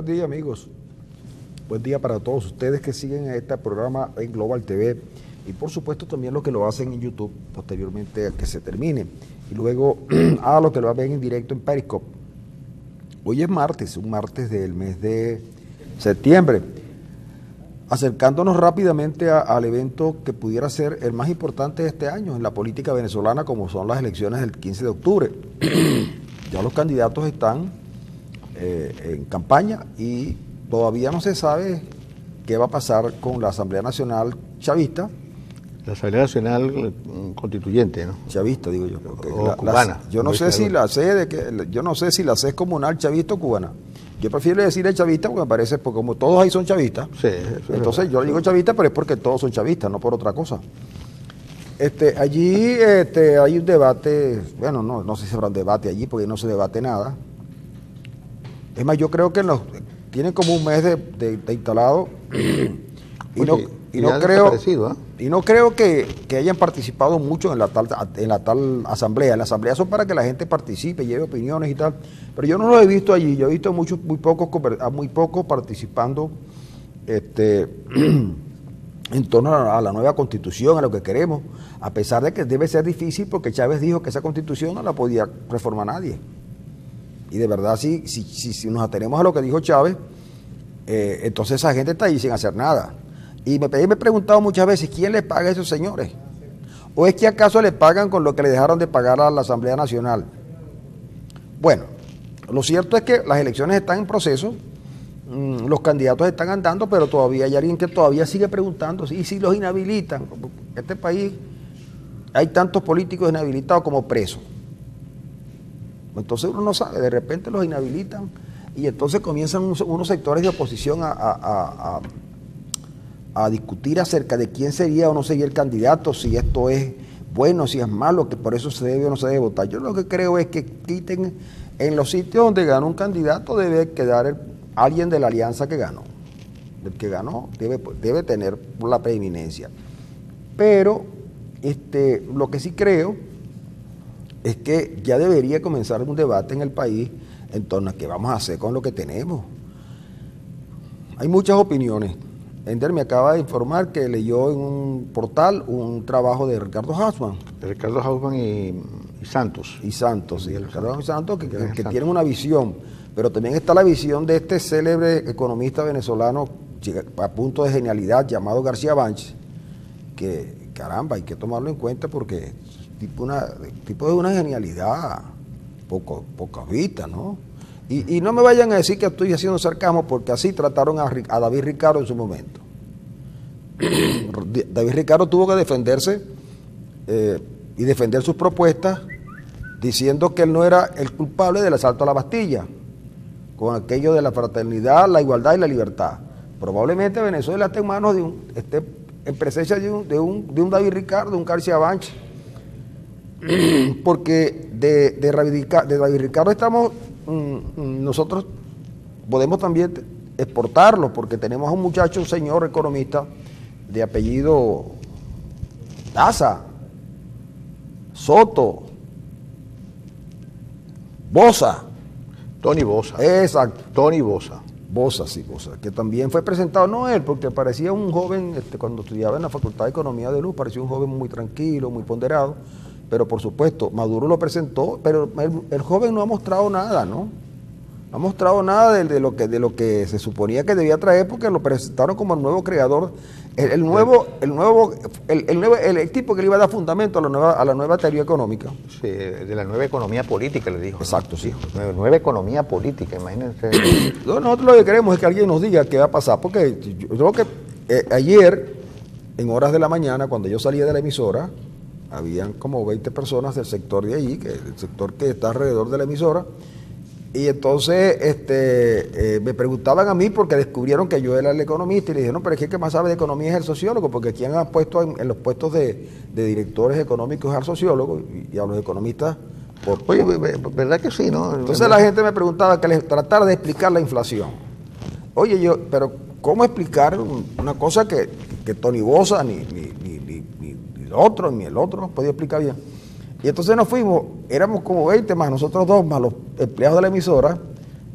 Buenos días, amigos. Buen día para todos ustedes que siguen este programa en Global TV y por supuesto también los que lo hacen en YouTube posteriormente a que se termine y luego a los que lo ven en directo en Periscope. Hoy es martes, un martes del mes de septiembre, acercándonos rápidamente al evento que pudiera ser el más importante de este año en la política venezolana, como son las elecciones del 15 de octubre. Ya los candidatos están en campaña y todavía no se sabe qué va a pasar con la Asamblea Nacional Chavista. La Asamblea Nacional Constituyente, ¿no? Chavista, digo yo. O cubana. Yo no sé si la sede, yo no sé si la sede es comunal, chavista o cubana. Yo prefiero decirle chavista porque me parece, porque como todos ahí son chavistas, sí, entonces yo digo chavista, pero es porque todos son chavistas, no por otra cosa. Allí hay un debate, bueno, no sé si habrá un debate allí porque no se debate nada. Es más, yo creo que tienen como un mes de instalado y no creo que hayan participado mucho en la tal asamblea. Las asambleas son para que la gente participe, lleve opiniones y tal, pero yo no lo he visto allí. Yo he visto muy pocos participando en torno a la nueva constitución, a lo que queremos, a pesar de que debe ser difícil porque Chávez dijo que esa constitución no la podía reformar nadie. Y de verdad, si nos atenemos a lo que dijo Chávez, entonces esa gente está ahí sin hacer nada. Y me he preguntado muchas veces, ¿quién les paga a esos señores? ¿O es que acaso le pagan con lo que le dejaron de pagar a la Asamblea Nacional? Bueno, lo cierto es que las elecciones están en proceso, los candidatos están andando, pero todavía hay alguien que todavía sigue preguntando, ¿y si los inhabilitan? En este país hay tantos políticos inhabilitados como presos. Entonces uno no sabe, de repente los inhabilitan y entonces comienzan unos sectores de oposición a discutir acerca de quién sería o no sería el candidato, si esto es bueno, si es malo, que por eso se debe o no se debe votar. Yo lo que creo es que quiten en los sitios donde ganó un candidato, debe quedar alguien de la alianza que ganó. El que ganó debe tener la preeminencia. Pero lo que sí creo es que ya debería comenzar un debate en el país en torno a qué vamos a hacer con lo que tenemos. Hay muchas opiniones. Ender me acaba de informar que leyó en un portal un trabajo de Ricardo Hausmann. De Ricardo Hausmann y Santos. Y Santos, sí, Ricardo Santos, que tienen una visión, pero también está la visión de este célebre economista venezolano a punto de genialidad llamado García Bánchez, que caramba, hay que tomarlo en cuenta porque tipo de una genialidad poca vista, ¿no? Y no me vayan a decir que estoy haciendo sarcasmo porque así trataron a David Ricardo en su momento. David Ricardo tuvo que defenderse y defender sus propuestas diciendo que él no era el culpable del asalto a la Bastilla, con aquello de la fraternidad, la igualdad y la libertad. Probablemente Venezuela esté en manos en presencia de un David Ricardo, de un García Bánchez. Porque de David Ricardo nosotros podemos también exportarlo, porque tenemos a un muchacho, un señor economista de apellido Daza, Soto, Boza. Tony Boza. Exacto. Tony Boza. Boza, que también fue presentado, no él, porque parecía un joven, cuando estudiaba en la Facultad de Economía de Luz, parecía un joven muy tranquilo, muy ponderado. Pero por supuesto, Maduro lo presentó, pero el joven no ha mostrado nada, ¿no? No ha mostrado nada de lo que se suponía que debía traer, porque lo presentaron como el nuevo creador, el tipo que le iba a dar fundamento a la nueva teoría económica. Sí, de la nueva economía política, le dijo. Exacto, ¿no? Sí. Nueva economía política, imagínense. Nosotros lo que queremos es que alguien nos diga qué va a pasar, porque yo creo que ayer, en horas de la mañana, cuando yo salía de la emisora, habían como 20 personas del sector de allí, el sector que está alrededor de la emisora, y entonces me preguntaban a mí porque descubrieron que yo era el economista y le dije, no, pero es que el que más sabe de economía es el sociólogo, porque aquí han puesto en los puestos de directores económicos al sociólogo y a los economistas. Oye, ¿verdad que sí, no? Entonces la gente me preguntaba que les tratara de explicar la inflación. Oye, pero ¿cómo explicar una cosa que Tony Boza ni el otro podía explicar bien? Y entonces nos fuimos, éramos como 20 más nosotros dos, más los empleados de la emisora,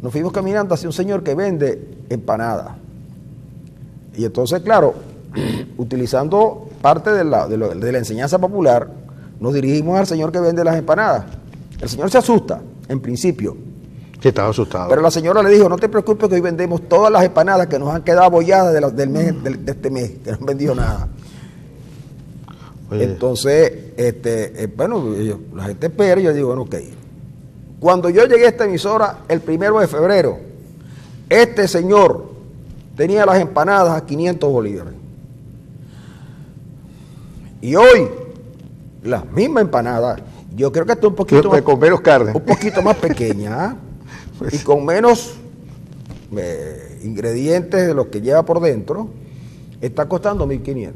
nos fuimos caminando hacia un señor que vende empanadas. Y entonces, claro, utilizando parte de la enseñanza popular, nos dirigimos al señor que vende las empanadas. El señor se asusta, en principio. Sí, estaba asustado. Pero la señora le dijo, no te preocupes que hoy vendemos todas las empanadas que nos han quedado abolladas de este mes, que no han vendido nada. Oye. Entonces, bueno, la gente espera y yo digo, bueno, ok. Cuando yo llegué a esta emisora el 1 de febrero, este señor tenía las empanadas a 500 bolívares. Y hoy, las mismas empanadas, yo creo que está un poquito más, con menos carne. un poquito más pequeña, ¿ah? Pues, Y con menos ingredientes de los que lleva por dentro, está costando 1.500.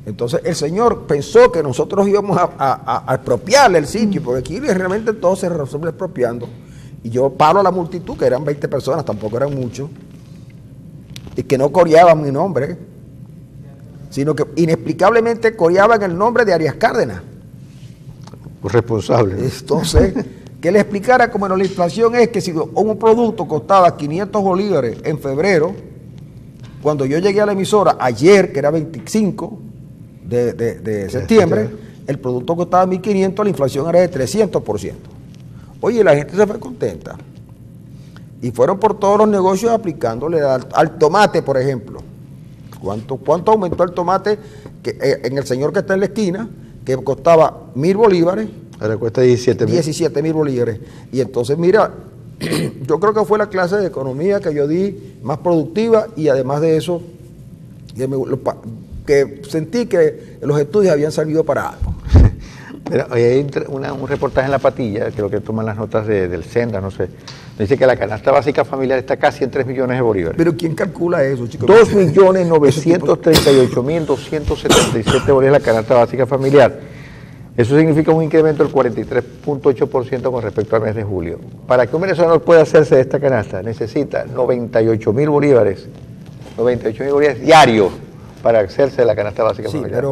Entonces el señor pensó que nosotros íbamos a apropiarle el sitio, porque aquí realmente todo se resuelve expropiando. Y yo paro a la multitud, que eran 20 personas, tampoco eran muchos, y que no coreaban mi nombre, sino que inexplicablemente coreaban el nombre de Arias Cárdenas. responsable. Entonces, que le explicara cómo la inflación es que si un producto costaba 500 bolívares en febrero, cuando yo llegué a la emisora ayer, que era 25 de septiembre, el producto costaba 1.500, la inflación era de 300%. Oye, la gente se fue contenta. Y fueron por todos los negocios aplicándole al tomate, por ejemplo. ¿Cuánto aumentó el tomate en el señor que está en la esquina, que costaba 1.000 bolívares? Ahora cuesta 17.000. 17.000 bolívares. Y entonces, mira, yo creo que fue la clase de economía que yo di más productiva y además de eso, que sentí que los estudios habían servido para algo. Mira, hoy hay un reportaje en La Patilla, creo que toman las notas del Senda, no sé. Dice que la canasta básica familiar está casi en 3 millones de bolívares. Pero ¿quién calcula eso, chicos? 2.938.277 bolívares la canasta básica familiar. Eso significa un incremento del 43.8% con respecto al mes de julio. Para que un venezolano pueda hacerse de esta canasta, necesita 98.000 bolívares, 98.000 bolívares diarios para hacerse de la canasta básica familiar.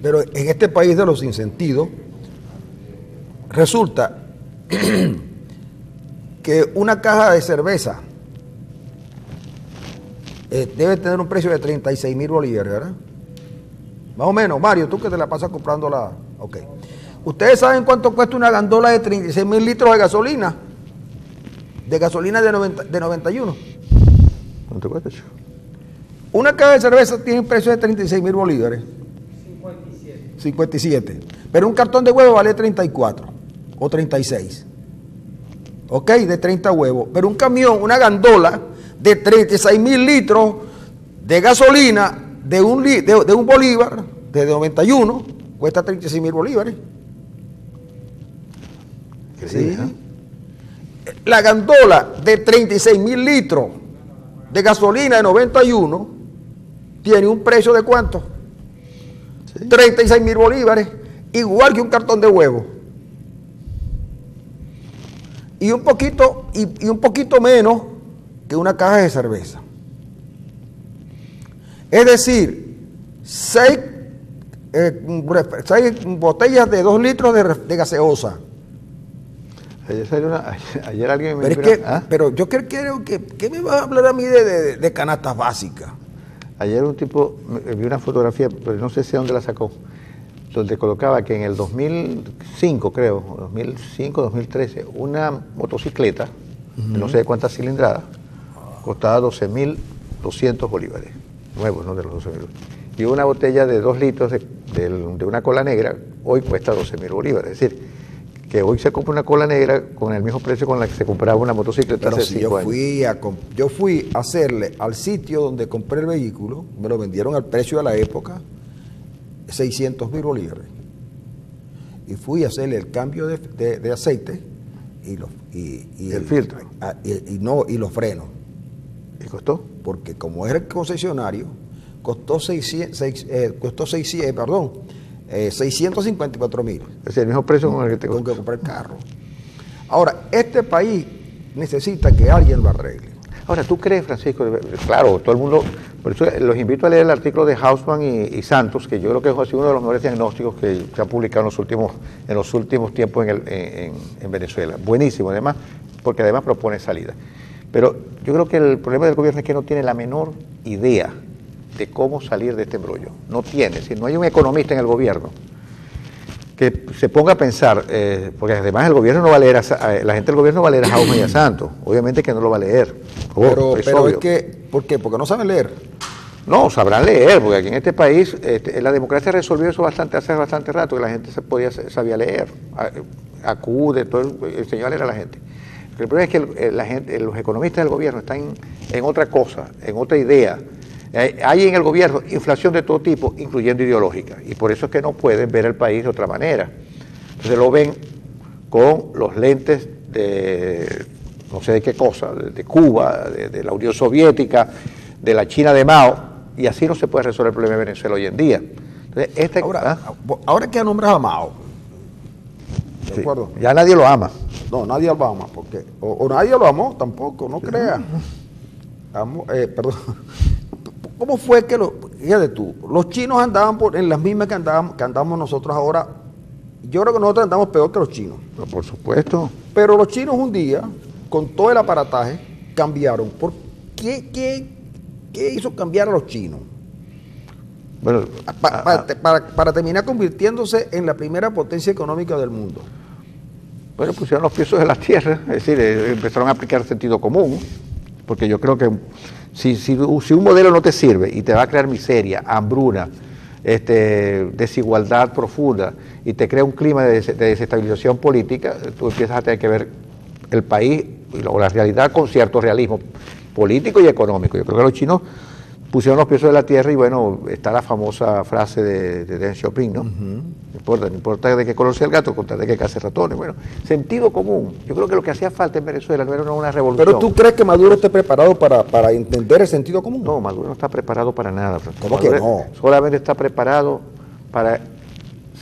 Pero en este país de los sinsentidos, resulta que una caja de cerveza debe tener un precio de 36.000 bolívares, ¿verdad? Más o menos. Mario, tú que te la pasas comprando la... Ok. ¿Ustedes saben cuánto cuesta una gandola de 36.000 litros de gasolina? De gasolina de 91. ¿Cuánto cuesta, chico? Una caja de cerveza tiene un precio de 36.000 bolívares. 57. Pero un cartón de huevo vale 34 o 36. Ok, de 30 huevos. Pero un camión, una gandola de 36.000 litros de gasolina de un bolívar, de 91, cuesta 36.000 bolívares. ¿Sí? La gandola de 36.000 litros de gasolina de 91 tiene un precio de ¿cuánto? ¿Sí? 36.000 bolívares, igual que un cartón de huevo. Y un poquito menos que una caja de cerveza. Es decir, 6 botellas de 2 litros de gaseosa. Ayer alguien me dijo... Pero yo creo que... ¿Qué me vas a hablar a mí de canastas básicas? Ayer un tipo, vi una fotografía, pero no sé si dónde la sacó, donde colocaba que en el 2005, creo, 2005, 2013, una motocicleta, no sé de cuántas cilindradas, costaba 12.200 bolívares, nuevos, ¿no? De los 12.000. Y una botella de 2 litros de una cola negra, hoy cuesta 12.000 bolívares. Es decir, que hoy se compra una cola negra con el mismo precio con la que se compraba una motocicleta hace 5 años. Yo fui a hacerle al sitio donde compré el vehículo, me lo vendieron al precio de la época, 600.000 bolívares. Y fui a hacerle el cambio de aceite y el filtro. Y los frenos. ¿Y costó? Porque como era el concesionario, costó 654.000. Es el mismo precio con el que te costó. Con que comprar el carro. Ahora, este país necesita que alguien lo arregle. Ahora, ¿tú crees, Francisco? Claro, todo el mundo... Por eso los invito a leer el artículo de Hausman y Santos, que yo creo que es uno de los mejores diagnósticos que se ha publicado en los últimos tiempos en Venezuela. Buenísimo. Además, porque además propone salida. Pero yo creo que el problema del gobierno es que no tiene la menor idea de cómo salir de este embrollo. No tiene, si no hay un economista en el gobierno que se ponga a pensar, porque además el gobierno no va a leer, la gente del gobierno no va a leer a Jaume y a Santos, obviamente que no lo va a leer. Pero es que, ¿por qué? Porque no saben leer. No, sabrán leer, porque aquí en este país la democracia resolvió eso hace bastante rato, que la gente sabía leer, acude, enseñó a leer a la gente. El problema es que los economistas del gobierno están en otra cosa, en otra idea. Hay en el gobierno inflación de todo tipo, incluyendo ideológica, y por eso es que no pueden ver el país de otra manera. Entonces lo ven con los lentes de no sé de qué cosa, de Cuba, de la Unión Soviética, de la China de Mao, y así no se puede resolver el problema de Venezuela hoy en día. Entonces, ahora que nombras a Mao, ¿de acuerdo? Ya nadie lo ama. No, nadie lo ama, porque o nadie lo amó tampoco, no creas. Perdón. ¿Cómo fue que fíjate tú, los chinos andaban en las mismas que andamos nosotros ahora? Yo creo que nosotros andamos peor que los chinos. No, por supuesto. Pero los chinos un día, con todo el aparataje, cambiaron. ¿Por qué hizo cambiar a los chinos? Bueno, para terminar convirtiéndose en la primera potencia económica del mundo. Bueno, pusieron los pies sobre la tierra, es decir, empezaron a aplicar sentido común, porque yo creo que si un modelo no te sirve y te va a crear miseria, hambruna, desigualdad profunda y te crea un clima de desestabilización política, tú empiezas a tener que ver el país o la realidad con cierto realismo político y económico. Yo creo que los chinos pusieron los pies sobre la tierra y bueno, está la famosa frase de Deng Xiaoping, ¿no? No importa de qué color sea el gato, contar de qué casa ratones. Bueno, sentido común. Yo creo que lo que hacía falta en Venezuela no era una revolución. ¿Pero tú crees que Maduro esté preparado para entender el sentido común? No, Maduro no está preparado para nada. ¿Cómo que no? Solamente está preparado para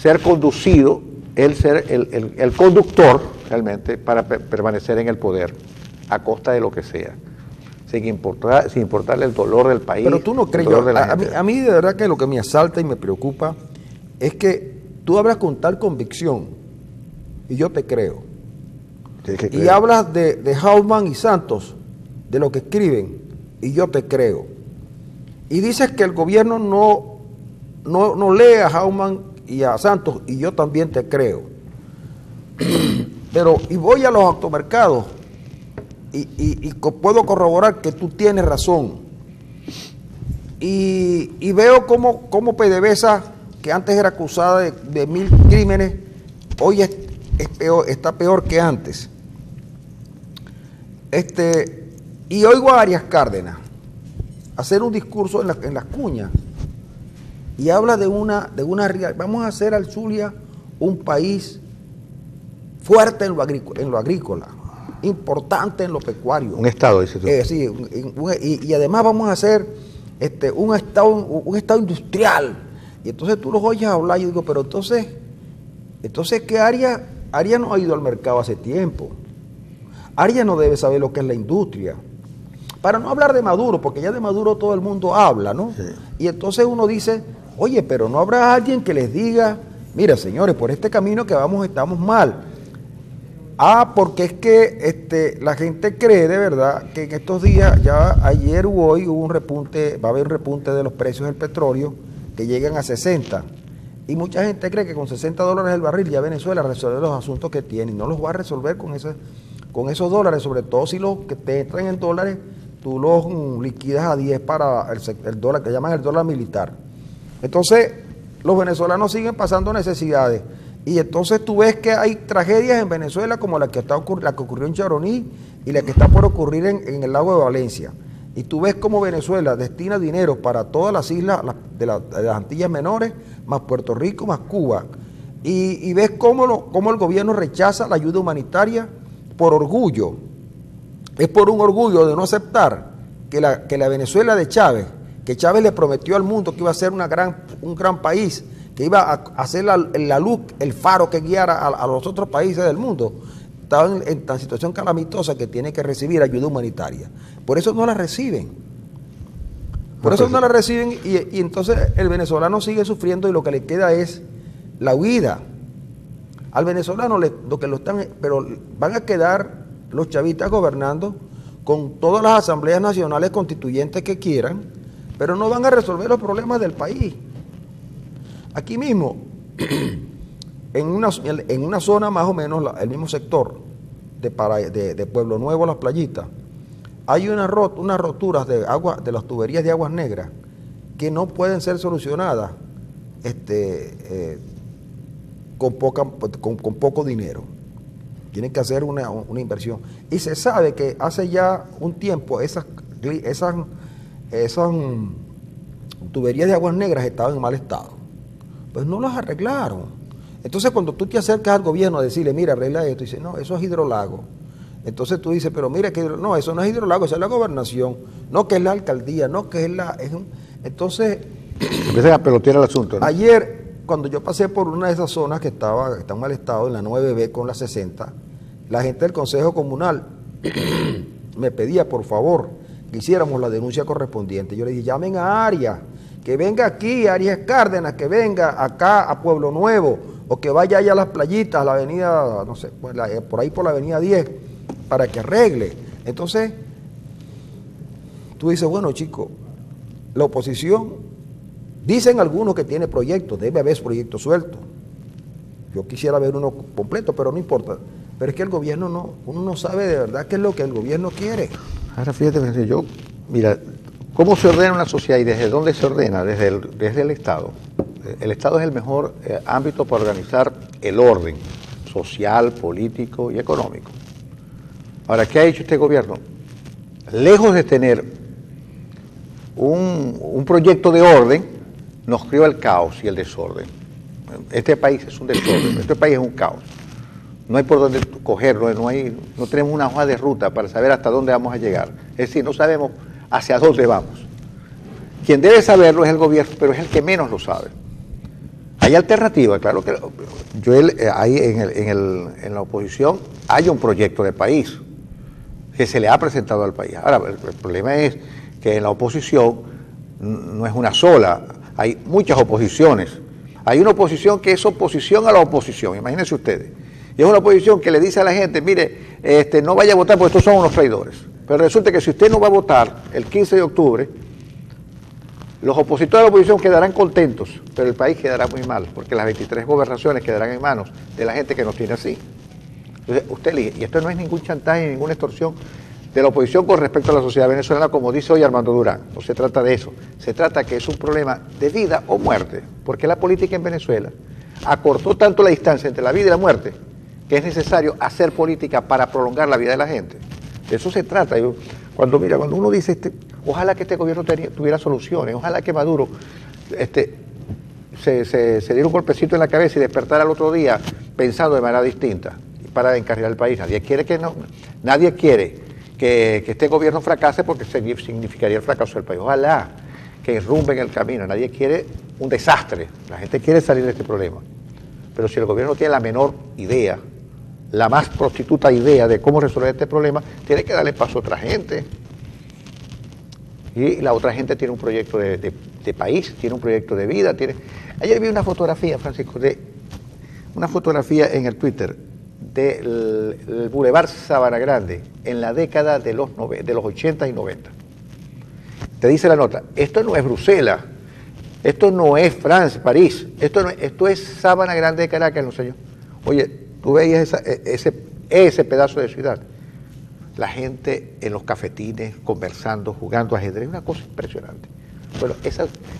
ser conducido, él ser el conductor realmente para permanecer en el poder a costa de lo que sea. Sin importarle el dolor del país. Pero tú no crees, a mí de verdad que lo que me asalta y me preocupa es que tú hablas con tal convicción y yo te creo. Y hablas de Hauman y Santos, de lo que escriben, y yo te creo. Y dices que el gobierno no lee a Hauman y a Santos, y yo también te creo. Pero, y voy a los automercados, y puedo corroborar que tú tienes razón. Y veo cómo PDVSA, que antes era acusada de 1000 crímenes, hoy está peor que antes. Y oigo a Arias Cárdenas hacer un discurso en las cuñas y habla de una vamos a hacer al Zulia un país fuerte en lo agrícola, importante en lo pecuario. Un estado, dice tú. Sí, y además vamos a hacer un estado industrial. Y entonces tú los oyes hablar y yo digo, pero entonces ¿qué Arias no ha ido al mercado hace tiempo? Arias no debe saber lo que es la industria. Para no hablar de Maduro, porque ya de Maduro todo el mundo habla, ¿no? Sí. Y entonces uno dice, oye, pero no habrá alguien que les diga, mira señores, por este camino que vamos estamos mal. Porque es que la gente cree de verdad que en estos días, ya ayer o hoy hubo un repunte, va a haber un repunte de los precios del petróleo que llegan a 60. Y mucha gente cree que con $60 el barril ya Venezuela resuelve los asuntos que tiene. Y no los va a resolver con esos dólares, sobre todo si los que te entran en dólares, tú los liquidas a 10 para el dólar, que llaman el dólar militar. Entonces, los venezolanos siguen pasando necesidades. Y entonces tú ves que hay tragedias en Venezuela como la que ocurrió en Charoní y la que está por ocurrir en el lago de Valencia. Y tú ves cómo Venezuela destina dinero para todas las islas de las Antillas Menores, más Puerto Rico, más Cuba. Y ves cómo el gobierno rechaza la ayuda humanitaria por orgullo. Es por un orgullo de no aceptar que la Venezuela de Chávez, que Chávez le prometió al mundo que iba a ser un gran país, que iba a hacer la luz, el faro que guiara a los otros países del mundo, estaba en tan situación calamitosa que tiene que recibir ayuda humanitaria. Por eso no la reciben. Por eso no la reciben y entonces el venezolano sigue sufriendo y lo que le queda es la huida. Al venezolano pero van a quedar los chavistas gobernando con todas las asambleas nacionales constituyentes que quieran, pero no van a resolver los problemas del país. Aquí mismo, en una zona más o menos, el mismo sector de Pueblo Nuevo, Las Playitas, hay unas roturas de agua, de las tuberías de aguas negras que no pueden ser solucionadas con poco dinero. Tienen que hacer una inversión. Y se sabe que hace ya un tiempo esas tuberías de aguas negras estaban en mal estado. Pues no las arreglaron. Entonces cuando tú te acercas al gobierno a decirle, mira, arregla esto, y dice, no, eso es hidrolago. Entonces tú dices, pero mira, que no, eso no es hidrolago, eso es la gobernación, no que es la alcaldía, no que es la... Entonces... Empiezan a pelotear el asunto, ¿no? Ayer, cuando yo pasé por una de esas zonas que está en mal estado, en la 9B con la 60, la gente del Consejo Comunal me pedía, por favor, que hiciéramos la denuncia correspondiente. Yo le dije, llamen a Arias, que venga aquí, Arias Cárdenas, que venga acá a Pueblo Nuevo, o que vaya allá a Las Playitas, a la avenida, no sé, pues por ahí por la avenida 10, para que arregle. Entonces, tú dices, bueno, chico, la oposición, dicen algunos que tiene proyectos, debe haber proyectos sueltos. Yo quisiera ver uno completo, pero no importa. Pero es que el gobierno no, uno no sabe de verdad qué es lo que el gobierno quiere. Ahora fíjate, mira, ¿cómo se ordena una sociedad y desde dónde se ordena? Desde el Estado. El Estado es el mejor ámbito para organizar el orden social, político y económico. Ahora, ¿qué ha hecho este gobierno? Lejos de tener un proyecto de orden, nos crió el caos y el desorden. Este país es un desorden, este país es un caos. No hay por dónde cogerlo, no tenemos una hoja de ruta para saber hasta dónde vamos a llegar. Es decir, no sabemos hacia dónde vamos. Quien debe saberlo es el gobierno, pero es el que menos lo sabe. Hay alternativas, claro que ahí en la oposición hay un proyecto de país que se le ha presentado al país. Ahora, el problema es que en la oposición no es una sola, hay muchas oposiciones. Hay una oposición que es oposición a la oposición, imagínense ustedes. Y es una oposición que le dice a la gente, mire, no vaya a votar porque estos son unos traidores. Pero resulta que si usted no va a votar el 15 de octubre, los opositores de la oposición quedarán contentos, pero el país quedará muy mal, porque las 23 gobernaciones quedarán en manos de la gente que nos tiene así. Entonces, usted elige, y esto no es ningún chantaje, ninguna extorsión de la oposición con respecto a la sociedad venezolana, como dice hoy Armando Durán. No se trata de eso, se trata que es un problema de vida o muerte, porque la política en Venezuela acortó tanto la distancia entre la vida y la muerte, que es necesario hacer política para prolongar la vida de la gente. De eso se trata. Cuando uno dice, ojalá que este gobierno tuviera soluciones, ojalá que Maduro se diera un golpecito en la cabeza y despertara al otro día pensando de manera distinta para encarrilar el país. Nadie quiere que este gobierno fracase porque significaría el fracaso del país. Ojalá que irrumben el camino. Nadie quiere un desastre. La gente quiere salir de este problema. Pero si el gobierno tiene la menor idea, la más prostituta idea de cómo resolver este problema, tiene que darle paso a otra gente. Y la otra gente tiene un proyecto de país, tiene un proyecto de vida. Ayer vi una fotografía, Francisco, una fotografía en el Twitter del Boulevard Sabana Grande en la década de los 80 y 90. Te dice la nota, esto no es Bruselas, esto no es Francia, París, esto es Sabana Grande de Caracas, no sé yo. Oye, tú veías ese pedazo de ciudad, la gente en los cafetines, conversando, jugando ajedrez, una cosa impresionante. Bueno,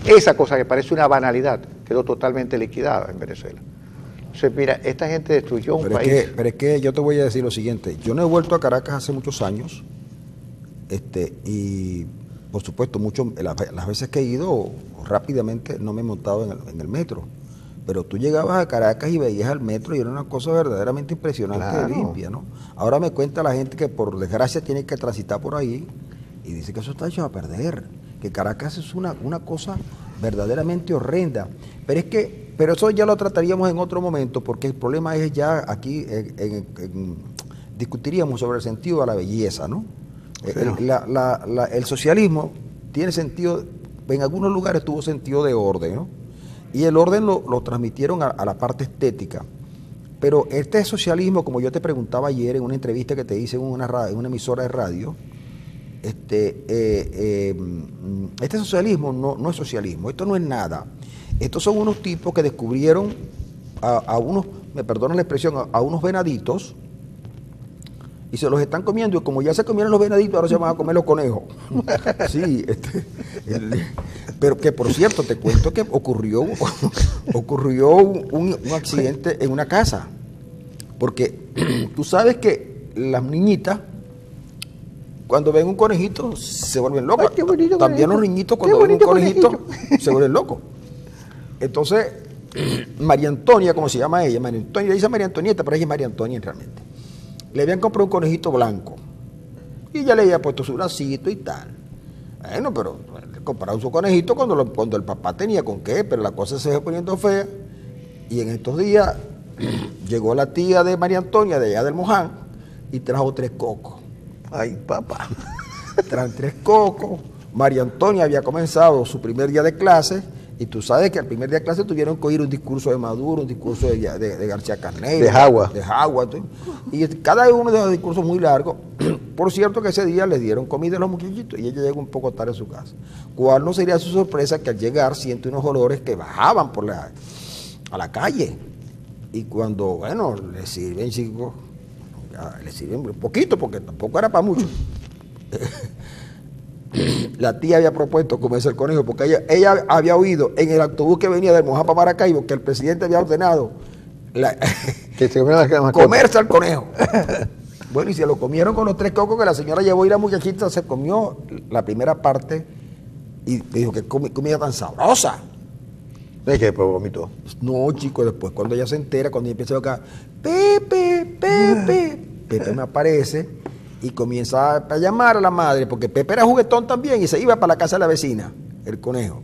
esa cosa que parece una banalidad quedó totalmente liquidada en Venezuela. Entonces, mira, esta gente destruyó un país. Pero es que yo te voy a decir lo siguiente, yo no he vuelto a Caracas hace muchos años, y por supuesto, las veces que he ido, rápidamente no me he montado en el metro. Pero tú llegabas a Caracas y veías al metro y era una cosa verdaderamente impresionante, claro, de limpia, ¿no? Ahora me cuenta la gente que por desgracia tiene que transitar por ahí y dice que eso está hecho a perder, que Caracas es una cosa verdaderamente horrenda. Pero eso ya lo trataríamos en otro momento, porque el problema es ya aquí, discutiríamos sobre el sentido de la belleza, ¿no? Sí. El socialismo tiene sentido, en algunos lugares tuvo sentido de orden, ¿no? Y el orden lo transmitieron a la parte estética. Pero este socialismo, como yo te preguntaba ayer en una entrevista que te hice en en una emisora de radio, este socialismo no es socialismo, esto no es nada. Estos son unos tipos que descubrieron a unos, me perdonan la expresión, a unos venaditos y se los están comiendo. Y como ya se comieron los venaditos, ahora se van a comer los conejos. Sí, pero que por cierto, te cuento que ocurrió un accidente en una casa. Porque tú sabes que las niñitas, cuando ven un conejito, se vuelven locos. Ay, qué bonito También conejito. los niñitos, cuando ven un conejito, se vuelven locos. Entonces, María Antonia, como se llama ella, María Antonia, le dice María Antonieta, pero ella es María Antonia realmente. Le habían comprado un conejito blanco. Y ella le había puesto su bracito y tal. Bueno, pero le compraron su conejito cuando el papá tenía con qué, pero la cosa se fue poniendo fea. Y en estos días llegó la tía de María Antonia, de allá del Moján, y trajo 3 cocos. Ay, papá. Traen 3 cocos. María Antonia había comenzado su primer día de clase, y tú sabes que al primer día de clase tuvieron que oír un discurso de Maduro, un discurso de García Carneiro. De Jagua. De Jagua. Y cada uno de los discursos muy largos. Por cierto que ese día les dieron comida a los muchachitos y ella llegó un poco tarde a su casa. ¿Cuál no sería su sorpresa que al llegar siente unos olores que bajaban a la calle? Y cuando, bueno, le sirven, chicos, le sirven un poquito porque tampoco era para mucho. La tía había propuesto comerse el conejo porque ella había oído en el autobús que venía del Moján para Maracaibo que el presidente había ordenado que se comerse al conejo. Bueno, y se lo comieron con los 3 cocos que la señora llevó y la muchachita se comió la primera parte y dijo que comida tan sabrosa. Es que después vomitó. No, chico, después cuando ella se entera, cuando ella empieza a tocar, Pepe, Pepe me aparece y comienza a llamar a la madre, porque Pepe era juguetón también y se iba para la casa de la vecina, el conejo.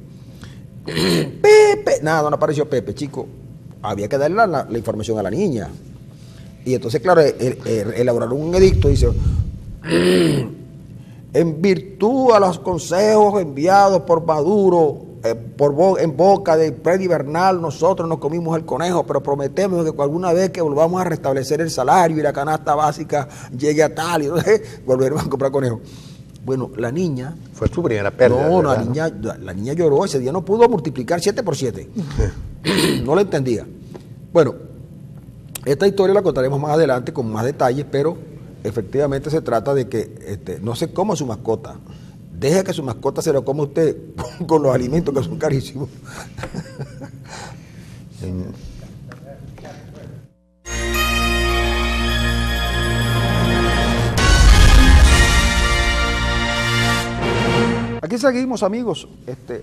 Pepe, nada, no apareció Pepe, chico. Había que darle la información a la niña. Y entonces, claro, elaboraron un edicto, dice, en virtud a los consejos enviados por Maduro, en boca de Freddy Bernal, nosotros nos comimos el conejo, pero prometemos que alguna vez que volvamos a restablecer el salario y la canasta básica llegue a tal, y entonces volveremos a comprar conejo. Bueno, la niña... Fue su primera pérdida. No, la niña lloró, ese día no pudo multiplicar 7 por 7. No lo entendía. Bueno, esta historia la contaremos más adelante con más detalles, pero efectivamente se trata de que no se coma su mascota. Deje que su mascota se lo coma usted con los alimentos que son carísimos. Aquí seguimos, amigos.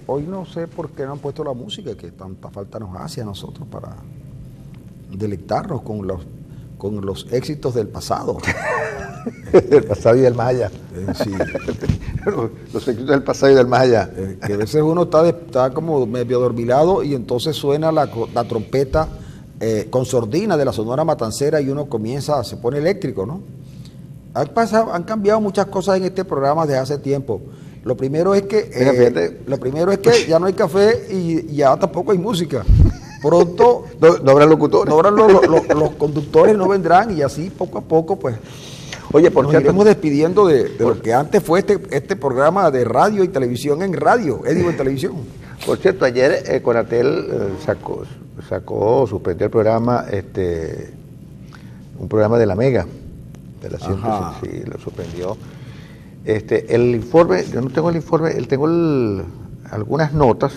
Hoy no sé por qué no han puesto la música, que tanta falta nos hace a nosotros para deleitarnos con los éxitos del pasado. Del pasado y del más allá. Sí. Los éxitos del pasado y del más allá. Que a veces uno está como medio dormilado y entonces suena la trompeta con sordina de la Sonora Matancera y uno se pone eléctrico, ¿no? Han cambiado muchas cosas en este programa desde hace tiempo. Lo primero es que ya no hay café y ya tampoco hay música. Pronto no habrá locutores. No habrán los conductores, no vendrán y así poco a poco pues Oye, por nos cierto, iremos despidiendo de lo que antes fue este programa de radio y televisión en radio, en televisión. Por cierto, ayer Conatel suspendió el programa, un programa de la Mega, de la 100, sí, lo suspendió. El informe, yo no tengo el informe, tengo algunas notas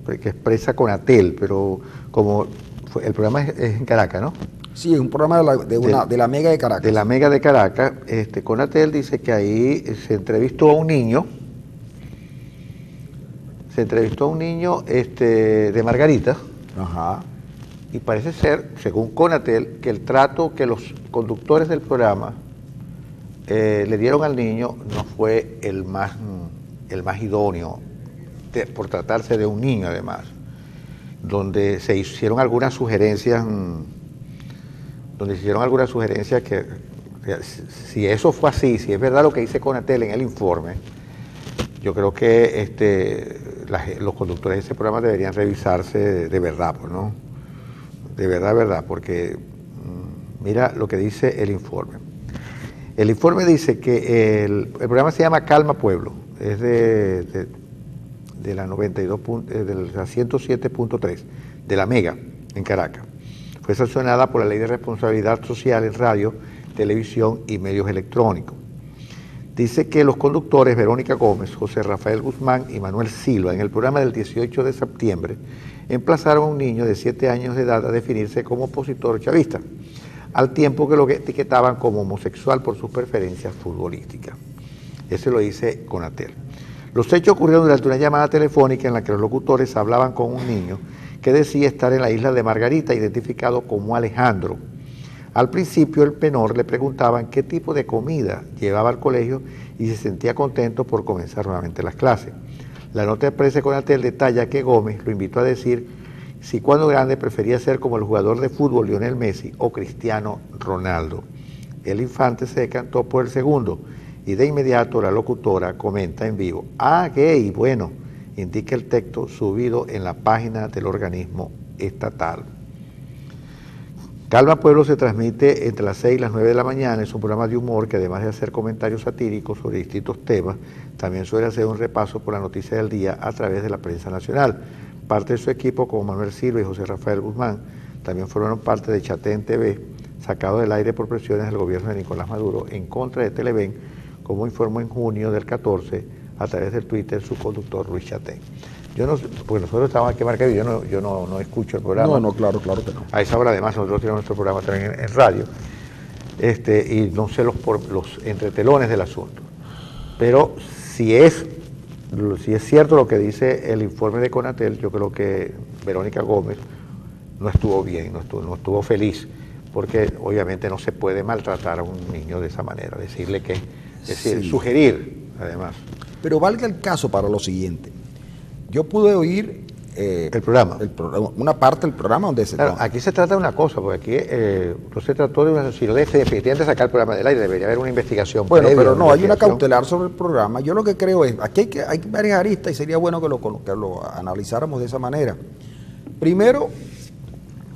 que expresa Conatel, pero como el programa es en Caracas, ¿no? Sí, es un programa de la Mega de Caracas. De la Mega de Caracas, Conatel dice que ahí se entrevistó a un niño, de Margarita. Ajá. Y parece ser, según Conatel, que el trato que los conductores del programa le dieron al niño no fue el más idóneo, por tratarse de un niño además, donde se hicieron algunas sugerencias, que si eso fue así, si es verdad lo que dice Conatel en el informe, yo creo que los conductores de ese programa deberían revisarse de verdad, pues, ¿no? de verdad, porque mira lo que dice el informe. El informe dice que el programa se llama Calma Pueblo, es de la 92, de la 107.3, de la Mega, en Caracas. Fue sancionada por la Ley de Responsabilidad Social en Radio, Televisión y Medios Electrónicos. Dice que los conductores Verónica Gómez, José Rafael Guzmán y Manuel Silva, en el programa del 18 de septiembre, emplazaron a un niño de 7 años de edad a definirse como opositor chavista, al tiempo que lo etiquetaban como homosexual por sus preferencias futbolísticas. Eso lo dice Conatel. Los hechos ocurrieron durante una llamada telefónica en la que los locutores hablaban con un niño que decía estar en la isla de Margarita, identificado como Alejandro. Al principio el menor le preguntaban qué tipo de comida llevaba al colegio y se sentía contento por comenzar nuevamente las clases. La nota de prensa de Conatel detalla que Gómez lo invitó a decir si cuando grande prefería ser como el jugador de fútbol Lionel Messi o Cristiano Ronaldo. El infante se decantó por el segundo y de inmediato la locutora comenta en vivo: "Ah, gay, bueno", indica el texto subido en la página del organismo estatal. Calma Pueblo se transmite entre las 6 y las 9 de la mañana. Es un programa de humor que, además de hacer comentarios satíricos sobre distintos temas, también suele hacer un repaso por la noticia del día a través de la prensa nacional. Parte de su equipo, como Manuel Silva y José Rafael Guzmán, también formaron parte de Chatén TV, sacado del aire por presiones del gobierno de Nicolás Maduro en contra de Televen, como informó en junio del 14 a través del Twitter su conductor Luis Chatén. Yo no, porque nosotros estamos aquí en Maracaibo, yo no escucho el programa. No, claro que no. A esa hora además nosotros tenemos nuestro programa también en radio, y no sé los entretelones del asunto. Pero si es cierto lo que dice el informe de Conatel, yo creo que Verónica Gómez no estuvo bien, no estuvo feliz, porque obviamente no se puede maltratar a un niño de esa manera, decirle que, sí, sugerir además. Pero valga el caso para lo siguiente. Yo pude oír el programa, una parte del programa donde se... Claro, aquí se trata de una cosa, porque aquí no se trató de una... Si lo definitivamente sacar el programa del aire, debería haber una investigación. Bueno, pero no, hay una cautelar sobre el programa. Yo lo que creo es, aquí hay varias aristas y sería bueno que lo analizáramos de esa manera. Primero,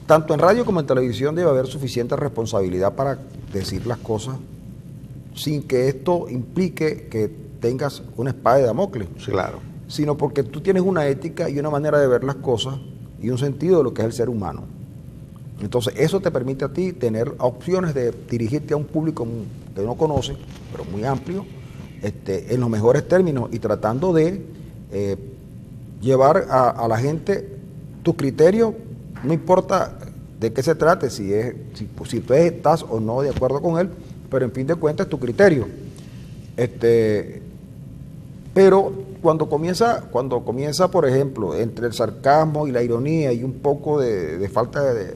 tanto en radio como en televisión debe haber suficiente responsabilidad para decir las cosas sin que esto implique que tengas una espada de Damocles. Sí, claro. Sino porque tú tienes una ética y una manera de ver las cosas y un sentido de lo que es el ser humano. Entonces, eso te permite a ti tener opciones de dirigirte a un público que no conoce, pero muy amplio, en los mejores términos y tratando de llevar a la gente tu criterio, no importa de qué se trate, si tú estás o no de acuerdo con él, pero en fin de cuentas es tu criterio. Pero cuando comienza, por ejemplo, entre el sarcasmo y la ironía y un poco de falta de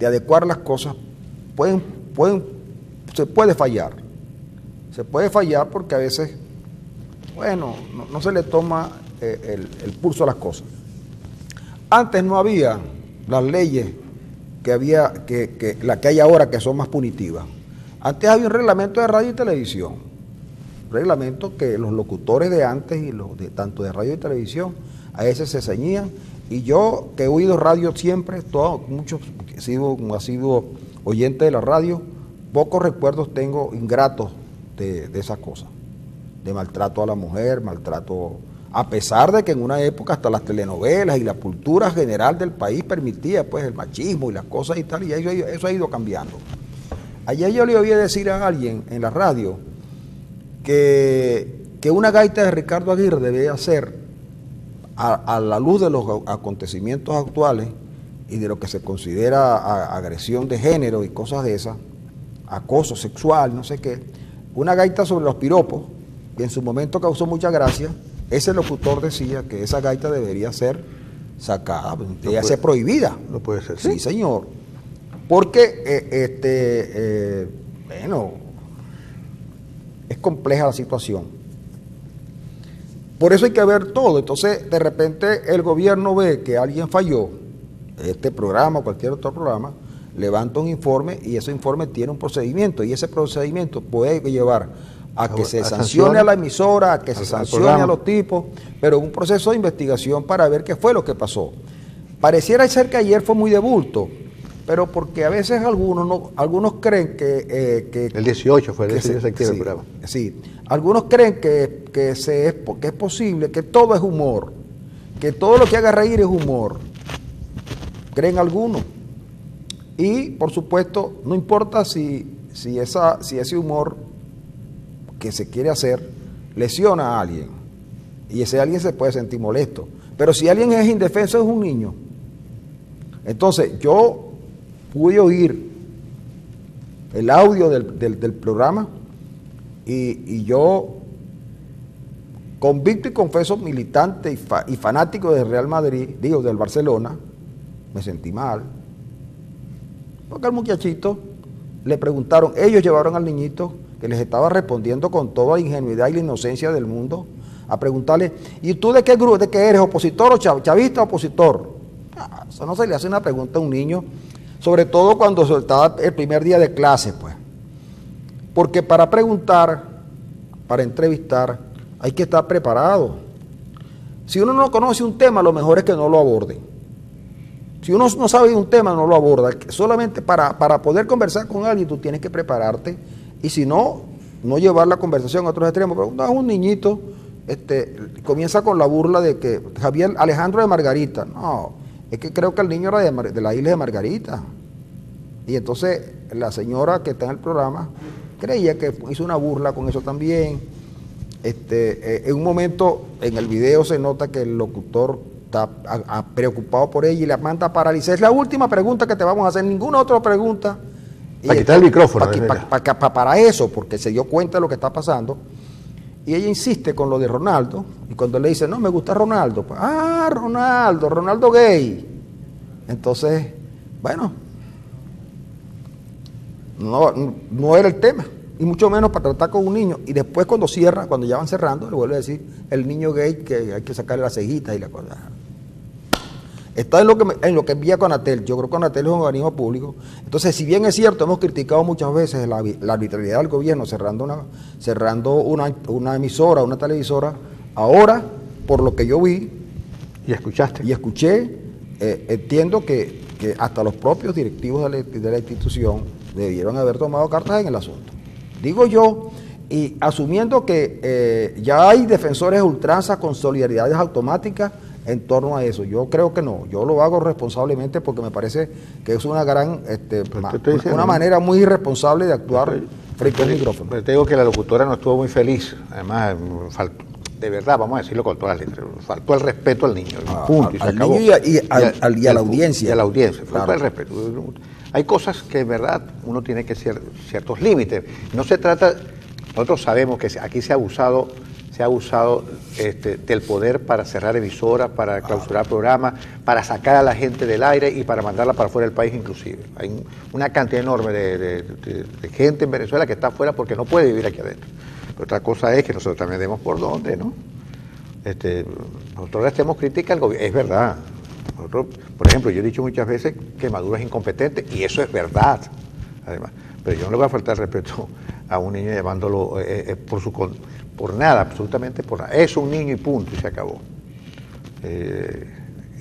adecuar las cosas, se puede fallar. Se puede fallar porque a veces, bueno, no se le toma el pulso a las cosas. Antes no había las leyes que hay ahora, que son más punitivas. Antes había un reglamento de radio y televisión. Reglamento que los locutores de antes y tanto de radio y televisión a veces se ceñían, y yo que he oído radio siempre, he sido oyente de la radio, pocos recuerdos tengo ingratos de esas cosas, de maltrato a la mujer, maltrato, a pesar de que en una época hasta las telenovelas y la cultura general del país permitía pues el machismo y las cosas y tal, y eso ha ido cambiando. Ayer yo le oí decir a alguien en la radio que una gaita de Ricardo Aguirre debía ser, a la luz de los acontecimientos actuales y de lo que se considera agresión de género y cosas de esas, acoso sexual, no sé qué, una gaita sobre los piropos, que en su momento causó mucha gracia. Ese locutor decía que esa gaita debería ser sacada, debería ser prohibida. No puede ser. Sí, señor. Porque, es compleja la situación. Por eso hay que ver todo. Entonces, de repente, el gobierno ve que alguien falló, este programa o cualquier otro programa, levanta un informe y ese informe tiene un procedimiento, y ese procedimiento puede llevar a que se sancione a la emisora, a que se sancione a los tipos, pero un proceso de investigación para ver qué fue lo que pasó. pareciera ser que ayer fue muy de bulto, pero porque a veces algunos creen que el 18 fue el 18 de septiembre sí, el programa. Sí, algunos creen que es posible, que todo es humor, que todo lo que haga reír es humor, creen algunos. Y por supuesto, no importa si ese humor que se quiere hacer lesiona a alguien, y ese alguien se puede sentir molesto, pero si alguien es indefenso es un niño. Entonces yo pude oír el audio del programa y yo, convicto y confeso militante y fanático del Real Madrid, del Barcelona, me sentí mal. Porque al muchachito le preguntaron, ellos llevaron al niñito que les estaba respondiendo con toda la ingenuidad y la inocencia del mundo, a preguntarle, ¿y tú de qué grupo, de qué eres, opositor o chavista o opositor? Eso no se le hace una pregunta a un niño, sobre todo cuando estaba el primer día de clase, pues. Porque para preguntar, para entrevistar, hay que estar preparado. Si uno no conoce un tema, lo mejor es que no lo aborde. Si uno no sabe un tema, no lo aborda. Solamente para poder conversar con alguien, tú tienes que prepararte. Y si no, no llevar la conversación a otros extremos. Pero no es un niñito, comienza con la burla de que Alejandro de Margarita. No, es que creo que el niño era de la isla de Margarita. Y entonces la señora que está en el programa creía que hizo una burla con eso también. En un momento en el video se nota que el locutor está preocupado por ella y la manda a paralizar. Es la última pregunta que te vamos a hacer, ninguna otra pregunta. Para quitar el micrófono. Para eso, porque se dio cuenta de lo que está pasando. Y ella insiste con lo de Ronaldo, y cuando le dice, no, me gusta Ronaldo, pues, Ronaldo gay. Entonces, bueno, no era el tema, y mucho menos para tratar con un niño. Y después cuando ya van cerrando, le vuelve a decir el niño gay que hay que sacarle las cejitas y la cosa. Está en lo que envía Conatel. Yo creo que Conatel es un organismo público. Entonces, si bien es cierto, hemos criticado muchas veces la arbitrariedad del gobierno cerrando una emisora, una televisora, ahora, por lo que yo vi y escuché, entiendo que hasta los propios directivos de la institución debieron haber tomado cartas en el asunto. Digo yo, y asumiendo que ya hay defensores de ultranza con solidaridades automáticas en torno a eso. Yo creo que no, yo lo hago responsablemente porque me parece que es una una manera muy irresponsable de actuar frente a un micrófono. Pero te digo que la locutora no estuvo muy feliz, además de verdad, vamos a decirlo con todas las letras, faltó el respeto al niño, punto, y se acabó. Niño y a la audiencia. Y a la audiencia, faltó claro. el respeto. Hay cosas que en verdad uno tiene que ser ciertos límites. No se trata, nosotros sabemos que aquí se ha abusado del poder para cerrar emisoras, para clausurar programas, para sacar a la gente del aire y para mandarla para fuera del país inclusive. Hay una cantidad enorme de gente en Venezuela que está afuera porque no puede vivir aquí adentro. Pero otra cosa es que nosotros también demos por dónde, ¿no? Nosotros le hacemos crítica al gobierno, es verdad. Nosotros, por ejemplo, yo he dicho muchas veces que Maduro es incompetente y eso es verdad, además. Pero yo no le voy a faltar respeto a un niño llamándolo por nada, absolutamente por nada. Es un niño y punto, y se acabó.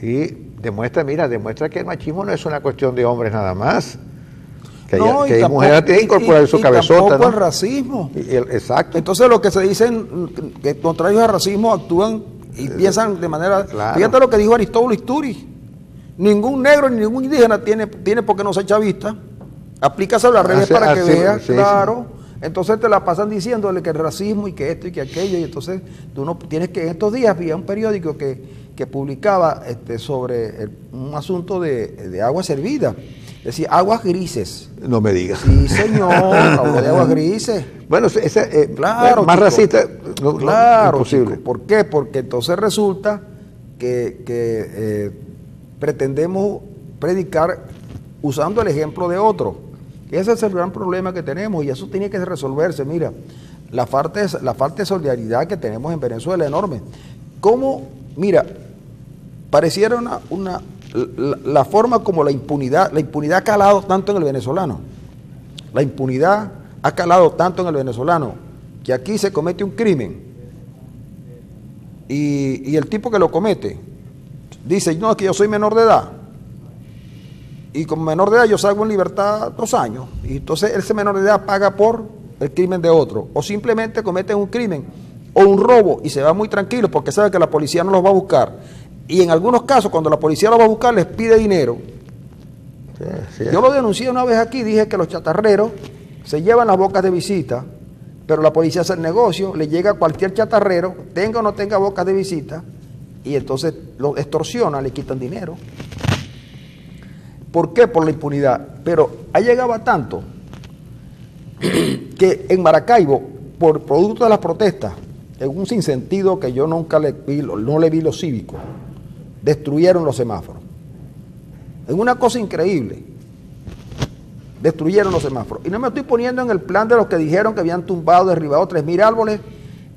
Y demuestra que el machismo no es una cuestión de hombres nada más. Que hay mujeres tienen que incorporar su cabezota. Tampoco el racismo. Exacto. Entonces los que se dicen que contrarios al racismo actúan y piensan de manera... Claro. Fíjate lo que dijo Aristóbulo Isturi. Ningún negro ni ningún indígena tiene por qué no ser chavista. Aplícaselo a las redes para que veas, claro. Sí. Entonces te la pasan diciéndole que el racismo y que esto y que aquello, y entonces tú no tienes que... En estos días había un periódico que publicaba sobre un asunto de agua servida. Decía, aguas grises. No me digas. Sí, señor, habló de aguas grises. Bueno, claro, más chico, racista, claro, imposible. Chico. ¿Por qué? Porque entonces resulta que pretendemos predicar usando el ejemplo de otro. Ese es el gran problema que tenemos y eso tiene que resolverse. Mira, la falta de solidaridad que tenemos en Venezuela es enorme. ¿Cómo? Mira, pareciera la forma como la impunidad ha calado tanto en el venezolano. La impunidad ha calado tanto en el venezolano que aquí se comete un crimen y el tipo que lo comete dice, no, es que yo soy menor de edad. y como menor de edad yo salgo en libertad 2 años, y entonces ese menor de edad paga por el crimen de otro, o simplemente cometen un crimen o un robo y se va muy tranquilo porque sabe que la policía no los va a buscar, y en algunos casos cuando la policía los va a buscar les pide dinero. Sí. Yo lo denuncié una vez aquí, dije que los chatarreros se llevan las bocas de visita, pero la policía hace el negocio, le llega a cualquier chatarrero, tenga o no tenga bocas de visita, y entonces lo extorsionan, le quitan dinero. ¿Por qué? Por la impunidad. Pero ha llegado a tanto que en Maracaibo, por producto de las protestas, en un sinsentido que yo nunca no le vi lo cívico, destruyeron los semáforos. En una cosa increíble, destruyeron los semáforos. Y no me estoy poniendo en el plan de los que dijeron que habían tumbado, derribado 3.000 árboles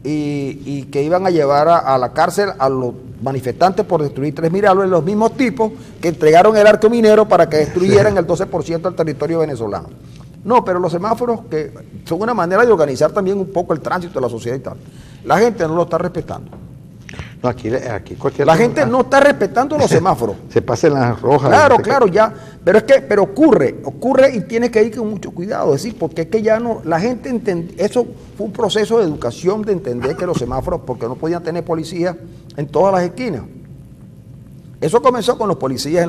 y que iban a llevar a la cárcel a los manifestantes por destruir 3.000 árboles, los mismos tipos que entregaron el arco minero para que destruyeran el 12% del territorio venezolano. No, pero los semáforos, que son una manera de organizar también un poco el tránsito de la sociedad y tal, la gente no lo está respetando. No, aquí cualquier... La gente no está respetando los semáforos. Se pasan las rojas. Claro, ya. Pero ocurre y tiene que ir con mucho cuidado. Es decir, porque es que ya no, la gente eso fue un proceso de educación de entender que los semáforos, porque no podían tener policías en todas las esquinas. Eso comenzó con los policías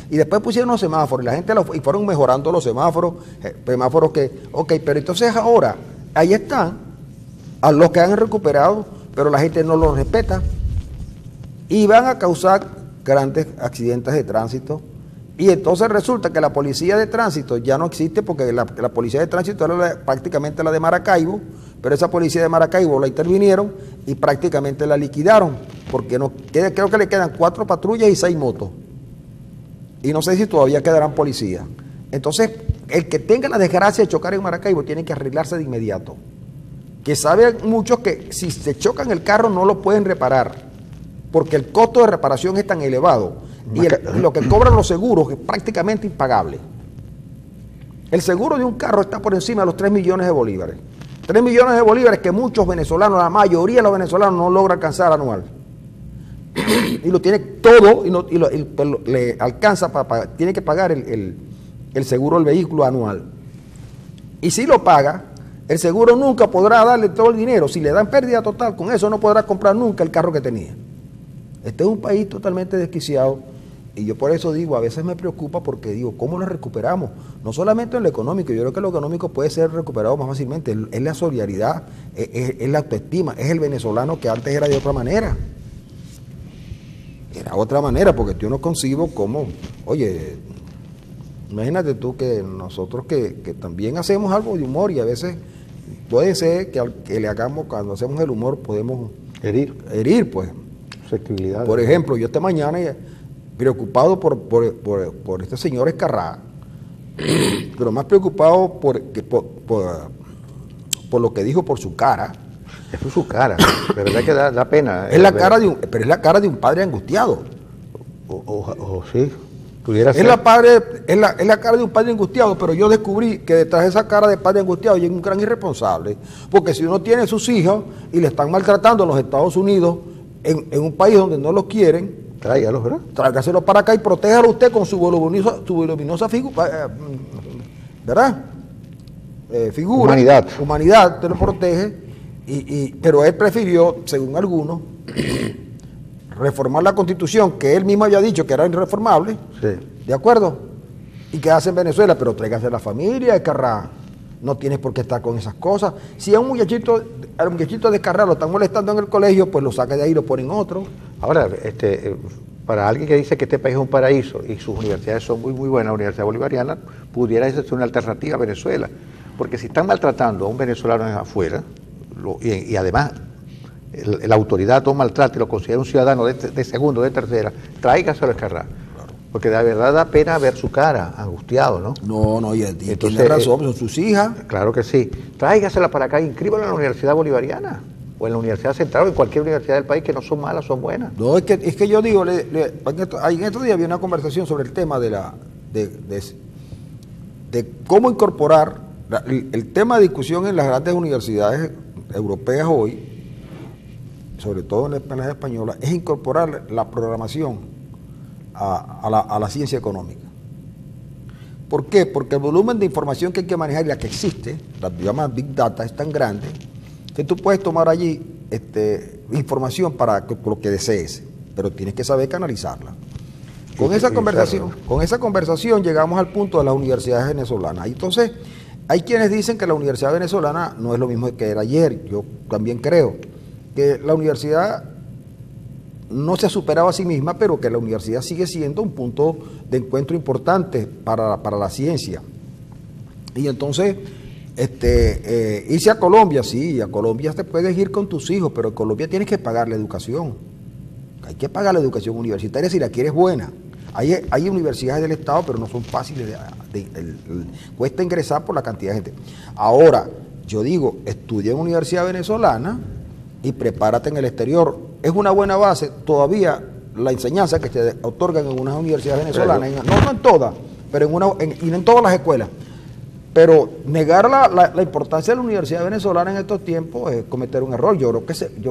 y después pusieron los semáforos y la gente y fueron mejorando los semáforos que, pero entonces ahora, ahí están a los que han recuperado, pero la gente no los respeta. Y van a causar grandes accidentes de tránsito. Y entonces resulta que la policía de tránsito ya no existe porque la policía de tránsito era prácticamente la de Maracaibo, pero esa policía de Maracaibo la intervinieron y prácticamente la liquidaron, porque creo que le quedan 4 patrullas y 6 motos. Y no sé si todavía quedarán policías. Entonces, el que tenga la desgracia de chocar en Maracaibo tiene que arreglarse de inmediato. Que saben muchos que si se chocan el carro no lo pueden reparar, porque el costo de reparación es tan elevado y lo que cobran los seguros es prácticamente impagable. El seguro de un carro está por encima de los 3 millones de bolívares. 3 millones de bolívares que muchos venezolanos, la mayoría de los venezolanos no logra alcanzar anual. Y lo tiene todo le alcanza tiene que pagar el seguro del vehículo anual. Y si lo paga, el seguro nunca podrá darle todo el dinero. Si le dan pérdida total, con eso no podrá comprar nunca el carro que tenía. Este es un país totalmente desquiciado y yo por eso digo, a veces me preocupa porque digo, ¿cómo lo recuperamos? No solamente en lo económico, yo creo que lo económico puede ser recuperado más fácilmente, es la solidaridad, es la autoestima, es el venezolano que antes era de otra manera. Era otra manera, porque yo no concibo cómo, oye, imagínate tú que nosotros que también hacemos algo de humor y a veces puede ser que al que le hagamos, cuando hacemos el humor podemos herir pues. Por ejemplo, yo esta mañana preocupado por este señor Escarrá, pero más preocupado por lo que dijo por su cara. Es su cara, de verdad que da pena. Es la cara pero es la cara de un padre angustiado. Sí, pudiera ser. Es la cara de un padre angustiado, pero yo descubrí que detrás de esa cara de padre angustiado hay un gran irresponsable, porque si uno tiene sus hijos y le están maltratando en los Estados Unidos, en un país donde no los quieren, tráigalos, ¿verdad? Tráigaselos para acá y protéjalo usted con su voluminosa figura, ¿verdad? Figura. Humanidad, usted lo protege, pero él prefirió, según algunos, reformar la Constitución, que él mismo había dicho que era irreformable, sí. ¿De acuerdo? Y quedarse en Venezuela, pero tráigase a la familia, Escarrá. No tienes por qué estar con esas cosas. Si a un muchachito de Escarrá lo están molestando en el colegio, pues lo saca de ahí y lo ponen otro. Ahora, para alguien que dice que este país es un paraíso y sus universidades son muy, muy buenas, la Universidad Bolivariana, pudiera ser una alternativa a Venezuela. Porque si están maltratando a un venezolano afuera, y además la autoridad toma maltrato y lo considera un ciudadano de segunda o de tercera, tráigaselo a Escarrá. Porque de verdad da pena ver su cara, angustiado, ¿no? No, y tiene razón, son sus hijas. Claro que sí. Tráigasela para acá, inscríbala en la Universidad Bolivariana, o en la Universidad Central, o en cualquier universidad del país, que no son malas, son buenas. No, es que yo digo, en estos días había una conversación sobre el tema de cómo incorporar, el tema de discusión en las grandes universidades europeas hoy, sobre todo en la española española, es incorporar la programación a la ciencia económica. ¿Por qué? Porque el volumen de información que hay que manejar y la que existe, la llamada Big Data, es tan grande que tú puedes tomar allí información para lo que desees, pero tienes que saber canalizarla. Con esa conversación llegamos al punto de las universidades venezolanas. Y entonces, hay quienes dicen que la universidad venezolana no es lo mismo que era ayer. Yo también creo que la universidad no se ha superado a sí misma, pero que la universidad sigue siendo un punto de encuentro importante para la ciencia. Y entonces, irse a Colombia, sí, a Colombia te puedes ir con tus hijos, pero en Colombia tienes que pagar la educación. Hay que pagar la educación universitaria si la quieres buena. Hay universidades del Estado, pero no son fáciles, cuesta ingresar por la cantidad de gente. Ahora, yo digo, estudia en universidad venezolana y prepárate en el exterior. Es una buena base todavía la enseñanza que te otorgan en unas universidades venezolanas, no en todas, pero en todas las escuelas. Pero negar la importancia de la universidad venezolana en estos tiempos es cometer un error. Yo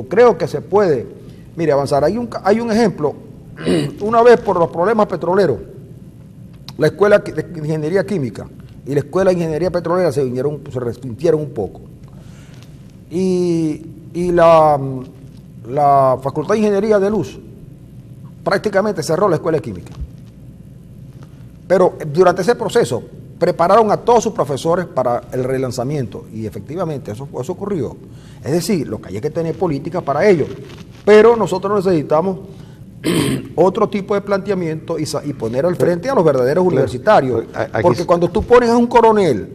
creo que se puede, mire, avanzar. Hay un ejemplo. Una vez por los problemas petroleros, la escuela de ingeniería química y la escuela de ingeniería petrolera se resintieron un poco. Y la Facultad de Ingeniería de Luz prácticamente cerró la escuela de química. Pero durante ese proceso prepararon a todos sus profesores para el relanzamiento y efectivamente eso ocurrió. Es decir, lo que hay es que tener políticas para ello. Pero nosotros necesitamos otro tipo de planteamiento y poner al frente a los verdaderos universitarios. Porque cuando tú pones a un coronel,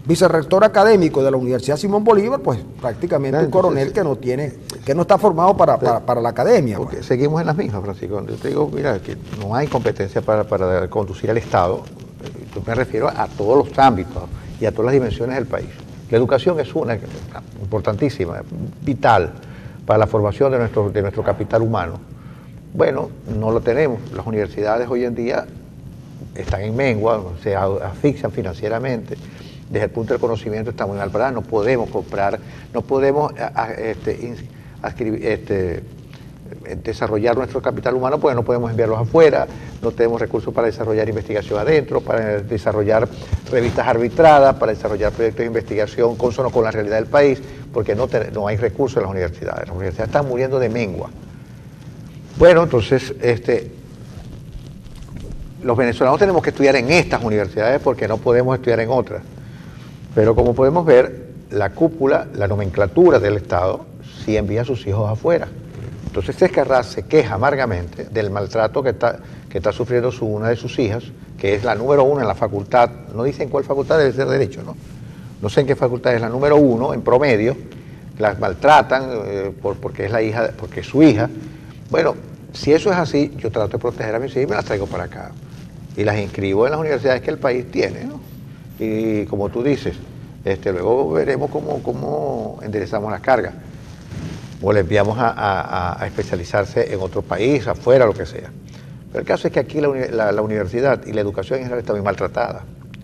vicerrector académico de la Universidad Simón Bolívar, pues prácticamente un coronel que no está formado para la academia. Porque pues. Seguimos en las mismas, Francisco. Yo te digo, mira, que no hay competencia para conducir al Estado. Yo me refiero a todos los ámbitos y a todas las dimensiones del país. La educación es una importantísima, vital para la formación de nuestro capital humano. Bueno, no lo tenemos. Las universidades hoy en día están en mengua, se asfixian financieramente. Desde el punto del conocimiento estamos en alparada, no podemos comprar, no podemos desarrollar nuestro capital humano porque no podemos enviarlos afuera, no tenemos recursos para desarrollar investigación adentro, para desarrollar revistas arbitradas, para desarrollar proyectos de investigación consonos con la realidad del país, porque no hay recursos en las universidades. Las universidades están muriendo de mengua. Bueno, entonces, los venezolanos tenemos que estudiar en estas universidades porque no podemos estudiar en otras. Pero como podemos ver, la cúpula, la nomenclatura del Estado, sí envía a sus hijos afuera. Entonces César se queja amargamente del maltrato que está sufriendo una de sus hijas, que es la número 1 en la facultad. No dicen cuál facultad, debe ser Derecho, ¿no? No sé en qué facultad es la número 1 en promedio. Las maltratan porque es la hija, porque es su hija. Bueno, si eso es así, yo trato de proteger a mis hijas y me las traigo para acá. Y las inscribo en las universidades que el país tiene, ¿no? Y como tú dices, luego veremos cómo enderezamos las cargas. O le enviamos a especializarse en otro país, afuera, lo que sea. Pero el caso es que aquí la universidad y la educación en general está muy maltratada.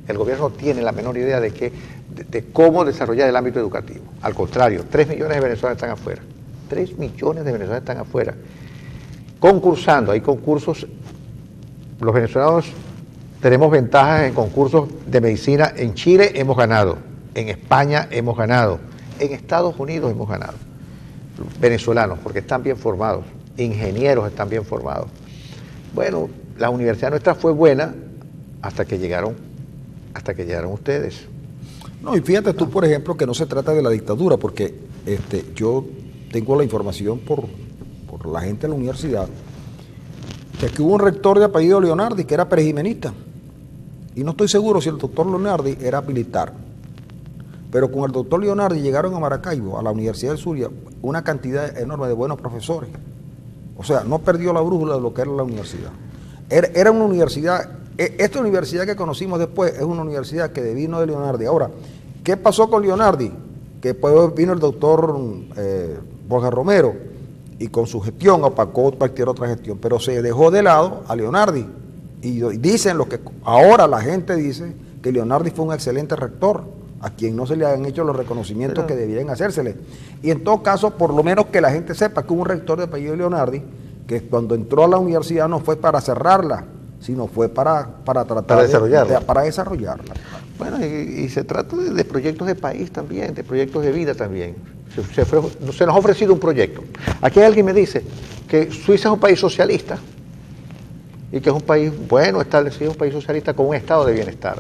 El gobierno no tiene la menor idea de cómo desarrollar el ámbito educativo. Al contrario, 3 millones de venezolanos están afuera. 3 millones de venezolanos están afuera. Concursando, hay concursos, los venezolanos tenemos ventajas en concursos de medicina. En Chile hemos ganado, en España hemos ganado, en Estados Unidos hemos ganado. Venezolanos, porque están bien formados, ingenieros están bien formados. Bueno, la universidad nuestra fue buena hasta que llegaron ustedes. No, y fíjate tú, por ejemplo, que no se trata de la dictadura, porque yo tengo la información por la gente de la universidad, que aquí hubo un rector de apellido Leonardi que era perejimenista, y no estoy seguro si el doctor Leonardi era militar, pero con el doctor Leonardi llegaron a Maracaibo, a la Universidad del Zulia, una cantidad enorme de buenos profesores. O sea, no perdió la brújula de lo que era la universidad. Era una universidad, esta universidad que conocimos después es una universidad que vino de Leonardi. Ahora, ¿qué pasó con Leonardi? Que después vino el doctor Borja Romero y con su gestión opacó cualquier otra gestión, pero se dejó de lado a Leonardi. Y dicen lo que ahora la gente dice, que Leonardi fue un excelente rector, a quien no se le han hecho los reconocimientos que debían hacérsele. Y en todo caso, por lo menos que la gente sepa que hubo un rector de apellido Leonardi, que cuando entró a la universidad no fue para cerrarla, sino fue para tratar Para desarrollarla. para desarrollarla. Bueno, y se trata de proyectos de país también, de proyectos de vida también. Se nos ha ofrecido un proyecto. Aquí alguien me dice que Suiza es un país socialista y que es un país bueno establecido, un país socialista con un estado de bienestar.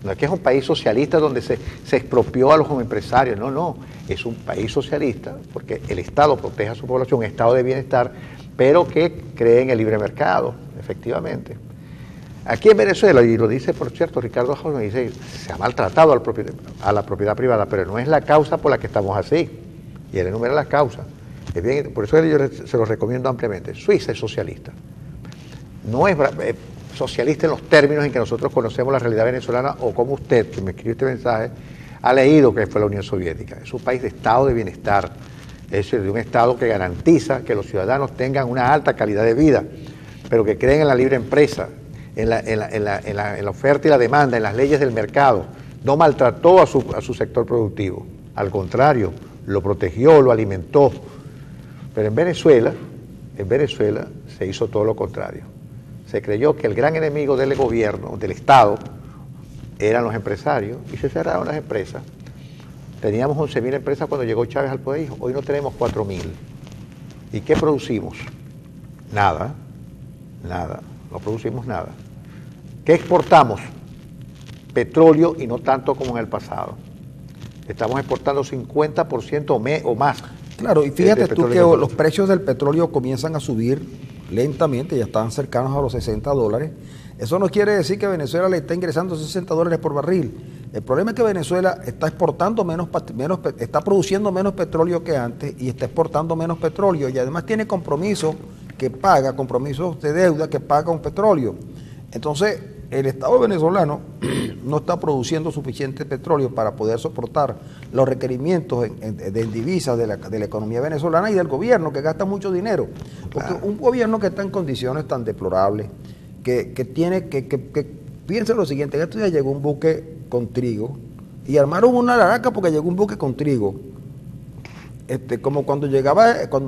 No es que es un país socialista donde se expropió a los empresarios, no, es un país socialista porque el Estado protege a su población, un estado de bienestar, pero que cree en el libre mercado, efectivamente. Aquí en Venezuela, y lo dice por cierto Ricardo Jaume, dice se ha maltratado a la propiedad privada, pero no es la causa por la que estamos así, y él enumera las causas. Es bien, por eso yo se lo recomiendo ampliamente. Suiza es socialista. No es socialista en los términos en que nosotros conocemos la realidad venezolana, o como usted, que me escribió este mensaje, ha leído que fue la Unión Soviética. Es un país de estado de bienestar, es decir, de un estado que garantiza que los ciudadanos tengan una alta calidad de vida, pero que creen en la libre empresa, en la oferta y la demanda, en las leyes del mercado. No maltrató a su sector productivo, al contrario, lo protegió, lo alimentó. Pero en Venezuela se hizo todo lo contrario. Se creyó que el gran enemigo del gobierno, del Estado, eran los empresarios, y se cerraron las empresas. Teníamos 11.000 empresas cuando llegó Chávez al poder, hoy no tenemos 4.000. ¿Y qué producimos? Nada, no producimos nada. ¿Qué exportamos? Petróleo, y no tanto como en el pasado. Estamos exportando 50% o más. Claro, y fíjate tú que los precios del petróleo comienzan a subir lentamente, ya están cercanos a los $60. Eso no quiere decir que Venezuela le está ingresando $60 por barril. El problema es que Venezuela está exportando está produciendo menos petróleo que antes y está exportando menos petróleo, y además tiene compromisos de deuda que paga con petróleo. Entonces, el Estado venezolano no está produciendo suficiente petróleo para poder soportar los requerimientos de divisas de la economía venezolana y del gobierno, que gasta mucho dinero. Porque un gobierno que está en condiciones tan deplorables, piensa lo siguiente: en estos días llegó un buque con trigo y armaron una laraca porque llegó un buque con trigo. Como cuando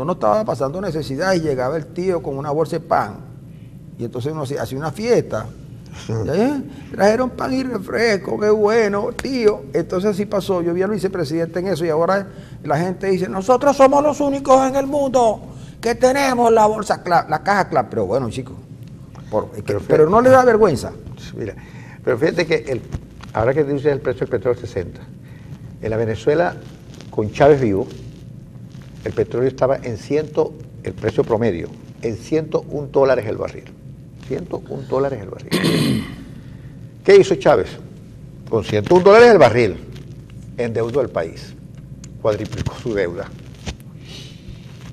no estaba pasando necesidad y llegaba el tío con una bolsa de pan, y entonces uno hacía una fiesta. Trajeron pan y refresco, qué bueno, tío. Entonces así pasó. Yo vi al vicepresidente en eso, y ahora la gente dice: nosotros somos los únicos en el mundo que tenemos la bolsa la caja clave. Pero bueno, chicos, pero no les da vergüenza. Mira, pero fíjate que ahora que dices el precio del petróleo 60, en la Venezuela con Chávez vivo, el petróleo estaba el precio promedio, en $101 el barril. $101 el barril. ¿Qué hizo Chávez? Con $101 el barril, endeudó el país, cuadriplicó su deuda.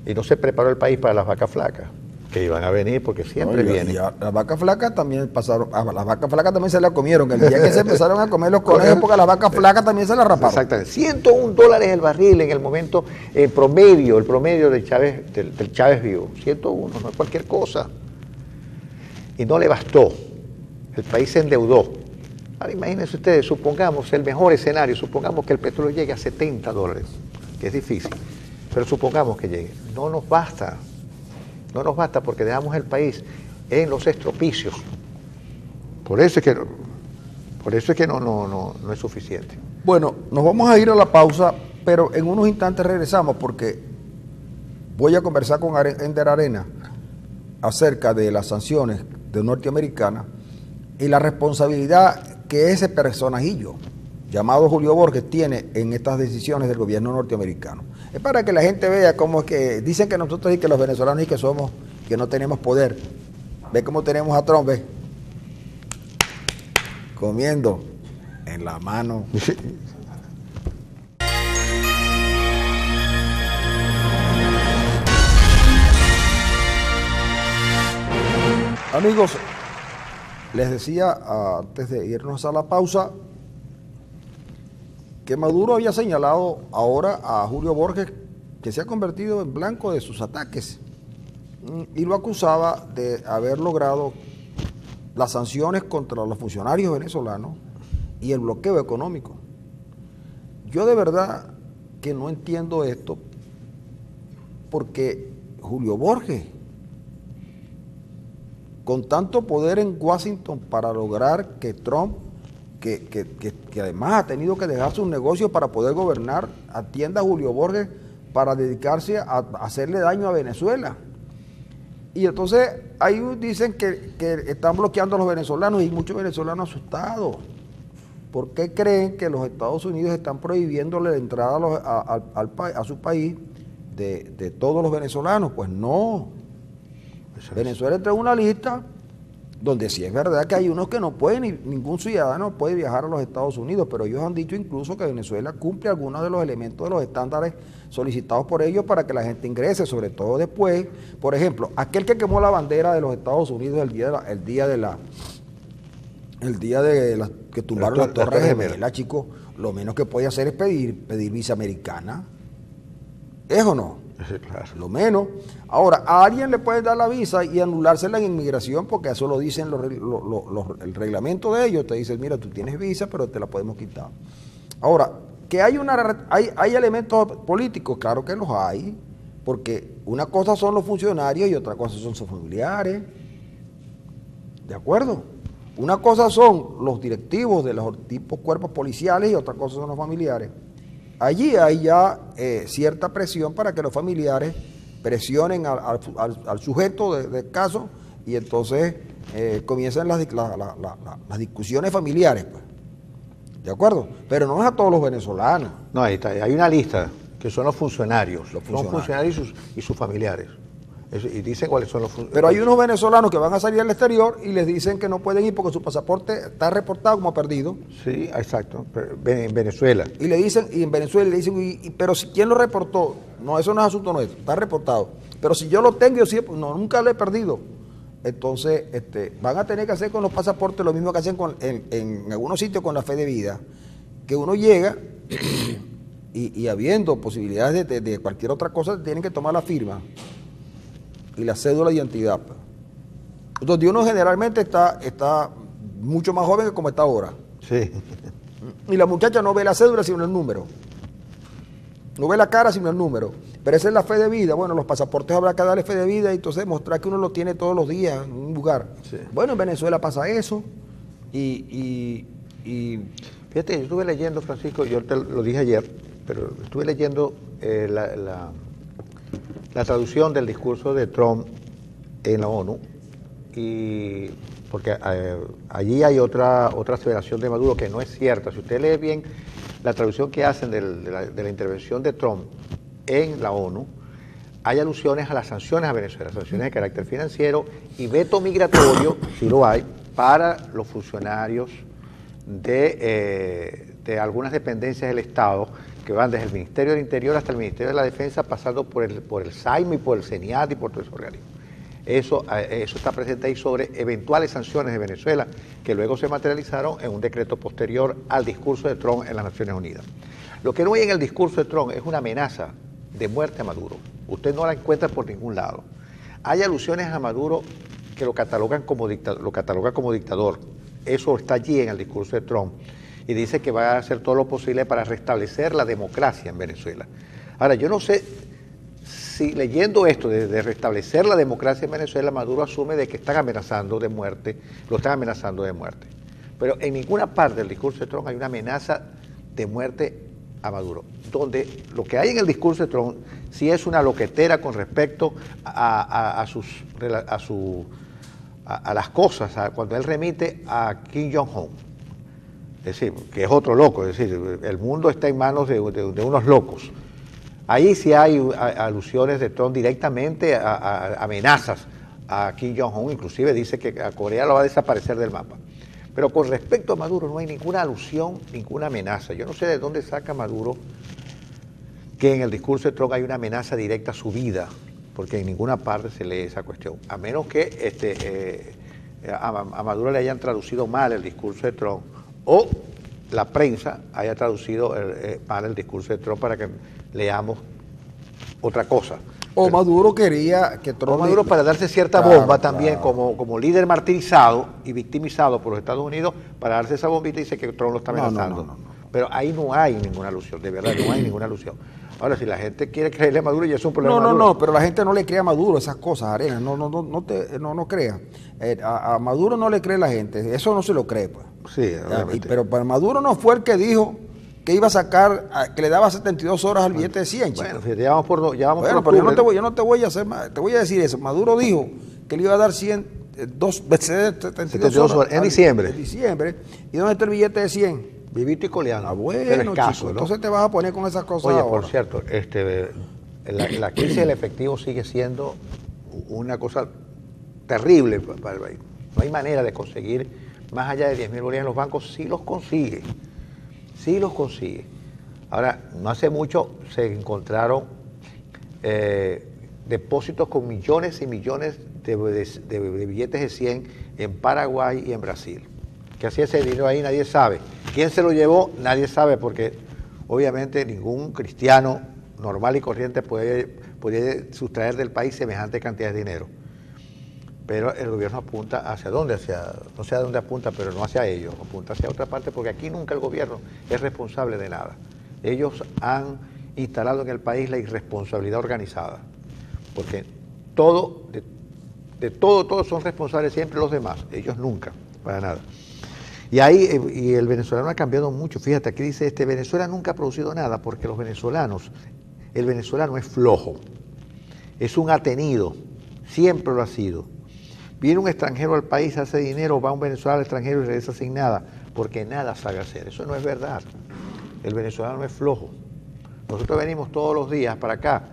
Y no se preparó el país para las vacas flacas, que iban a venir porque siempre vienen. Las vacas flacas también pasaron, las vacas flacas también se las comieron. El día que se empezaron a comer los conejos, porque las vacas flacas también se las raparon. Exactamente. $101 el barril en el momento, el promedio del Chávez vivo. 101, no es cualquier cosa. Y no le bastó. El país se endeudó. Ahora imagínense ustedes, supongamos el mejor escenario, supongamos que el petróleo llegue a $70, que es difícil, pero supongamos que llegue. No nos basta porque dejamos el país en los estropicios. Por eso es que no es suficiente. Bueno, nos vamos a ir a la pausa, pero en unos instantes regresamos porque voy a conversar con Ender Arena acerca de las sanciones de norteamericana y la responsabilidad que ese personajillo llamado Julio Borges tiene en estas decisiones del gobierno norteamericano. Es para que la gente vea cómo es que dicen que nosotros y que los venezolanos y que no tenemos poder. Ve cómo tenemos a Trump, ve, comiendo en la mano. Amigos, les decía antes de irnos a la pausa que Maduro había señalado ahora a Julio Borges, que se ha convertido en blanco de sus ataques, y lo acusaba de haber logrado las sanciones contra los funcionarios venezolanos y el bloqueo económico. Yo de verdad que no entiendo esto, porque Julio Borges, con tanto poder en Washington para lograr que Trump, que además ha tenido que dejar sus negocios para poder gobernar, atienda a Julio Borges para dedicarse a hacerle daño a Venezuela. Y entonces ahí dicen que están bloqueando a los venezolanos y muchos venezolanos asustados. ¿Por qué creen que los Estados Unidos están prohibiéndole la entrada a su país de todos los venezolanos? Pues no. Venezuela entra en una lista donde sí es verdad que hay unos que no pueden, ningún ciudadano puede viajar a los Estados Unidos, pero ellos han dicho incluso que Venezuela cumple algunos de los elementos de los estándares solicitados por ellos para que la gente ingrese, sobre todo después. Por ejemplo, aquel que quemó la bandera de los Estados Unidos el día de que tumbaron las Torres Gemelas, chicos, lo menos que puede hacer es pedir visa americana. ¿Es o no? Sí, claro. Lo menos. Ahora, a alguien le puede dar la visa y anulársela en inmigración, porque eso lo dicen el reglamento de ellos. Te dicen, mira, tú tienes visa, pero te la podemos quitar. Ahora, que hay elementos políticos, claro que los hay, porque una cosa son los funcionarios y otra cosa son sus familiares. ¿De acuerdo? Una cosa son los directivos de los tipos cuerpos policiales y otra cosa son los familiares. Allí hay ya cierta presión para que los familiares presionen al sujeto del caso y entonces comienzan las discusiones familiares, pues. ¿De acuerdo? Pero no es a todos los venezolanos. No, ahí está. Hay una lista que son los funcionarios. Son funcionarios y sus familiares. Y dicen cuáles son los funcionarios. Pero hay unos venezolanos que van a salir al exterior y les dicen que no pueden ir porque su pasaporte está reportado como perdido. Sí, exacto. En Venezuela. Y en Venezuela le dicen, pero si quién lo reportó, no, eso no es asunto nuestro, está reportado. Pero si yo lo tengo, yo sí, no, nunca lo he perdido. Entonces, van a tener que hacer con los pasaportes lo mismo que hacen en algunos sitios con la fe de vida, que uno llega y habiendo posibilidades de cualquier otra cosa, tienen que tomar la firma y la cédula de identidad, donde uno generalmente está mucho más joven que como está ahora. Sí. Y la muchacha no ve la cédula sino el número, no ve la cara sino el número, pero esa es la fe de vida. Bueno, los pasaportes habrá que darle fe de vida y entonces mostrar que uno lo tiene todos los días en un lugar. Sí. Bueno, en Venezuela pasa eso y fíjate, yo estuve leyendo, Francisco, yo te lo dije ayer, pero estuve leyendo la traducción del discurso de Trump en la ONU, y porque allí hay otra aseveración de Maduro que no es cierta. Si usted lee bien la traducción que hacen de la intervención de Trump en la ONU, hay alusiones a las sanciones a Venezuela, sanciones de carácter financiero y veto migratorio, si lo hay, para los funcionarios de algunas dependencias del Estado, que van desde el Ministerio del Interior hasta el Ministerio de la Defensa, pasando por el SAIM y por el CENIAT y por todos esos organismos. Eso está presente ahí sobre eventuales sanciones de Venezuela, que luego se materializaron en un decreto posterior al discurso de Trump en las Naciones Unidas. Lo que no hay en el discurso de Trump es una amenaza de muerte a Maduro. Usted no la encuentra por ningún lado. Hay alusiones a Maduro que lo cataloga como dictador. Eso está allí en el discurso de Trump. Y dice que va a hacer todo lo posible para restablecer la democracia en Venezuela. Ahora, yo no sé si leyendo esto de restablecer la democracia en Venezuela, Maduro asume de que lo están amenazando de muerte. Pero en ninguna parte del discurso de Trump hay una amenaza de muerte a Maduro. Donde lo que hay en el discurso de Trump sí es una loquetera con respecto a las cosas, cuando él remite a Kim Jong-un. Es decir, que es otro loco, es decir, el mundo está en manos de unos locos. Ahí sí hay alusiones de Trump directamente a amenazas a Kim Jong-un, inclusive dice que a Corea lo va a desaparecer del mapa. Pero con respecto a Maduro no hay ninguna alusión, ninguna amenaza. Yo no sé de dónde saca Maduro que en el discurso de Trump hay una amenaza directa a su vida, porque en ninguna parte se lee esa cuestión, a menos que a Maduro le hayan traducido mal el discurso de Trump, o la prensa haya traducido mal el discurso de Trump para que leamos otra cosa. O Maduro quería que Trump... O Maduro para darse cierta bomba también, como líder martirizado y victimizado por los Estados Unidos, para darse esa bombita y dice que Trump lo está amenazando. No. Pero ahí no hay ninguna alusión, de verdad, no hay ninguna alusión. Ahora, si la gente quiere creerle a Maduro, ya es un problema de Maduro. No, pero la gente no le cree a Maduro esas cosas, Arena, no crea. A Maduro no le cree la gente, eso no se lo cree, pues. Sí, obviamente. Pero para Maduro no fue el que dijo que iba a sacar, que le daba 72 horas al billete de 100, chico. Bueno, fíjate, ya vamos por Pero yo no te voy a hacer más, te voy a decir eso. Maduro dijo que le iba a dar 72 horas en diciembre. En diciembre. ¿Y dónde está el billete de 100? Vivito y coleando. Ah, bueno, pero escaso, chico, ¿no? entonces te vas a poner con esas cosas. Oye, ahora. por cierto, la crisis del efectivo sigue siendo una cosa terrible para el país. No hay manera de conseguir más allá de 10.000 bolívares en los bancos. Sí los consigue. Ahora, no hace mucho se encontraron depósitos con millones y millones de billetes de 100 en Paraguay y en Brasil. ¿Qué hacía ese dinero ahí? Nadie sabe. ¿Quién se lo llevó? Nadie sabe, porque obviamente ningún cristiano normal y corriente puede sustraer del país semejante cantidad de dinero. Pero el gobierno apunta hacia dónde, no sé a dónde apunta, pero no hacia ellos, apunta hacia otra parte, porque aquí nunca el gobierno es responsable de nada. Ellos han instalado en el país la irresponsabilidad organizada, porque de todo son responsables siempre los demás, ellos nunca, para nada. Y el venezolano ha cambiado mucho. Fíjate, aquí dice Venezuela nunca ha producido nada, porque el venezolano es flojo, es un atenido, siempre lo ha sido. Viene un extranjero al país, hace dinero, va un venezolano al extranjero y regresa sin nada, porque nada sabe hacer. Eso no es verdad. El venezolano es flojo. Nosotros venimos todos los días para acá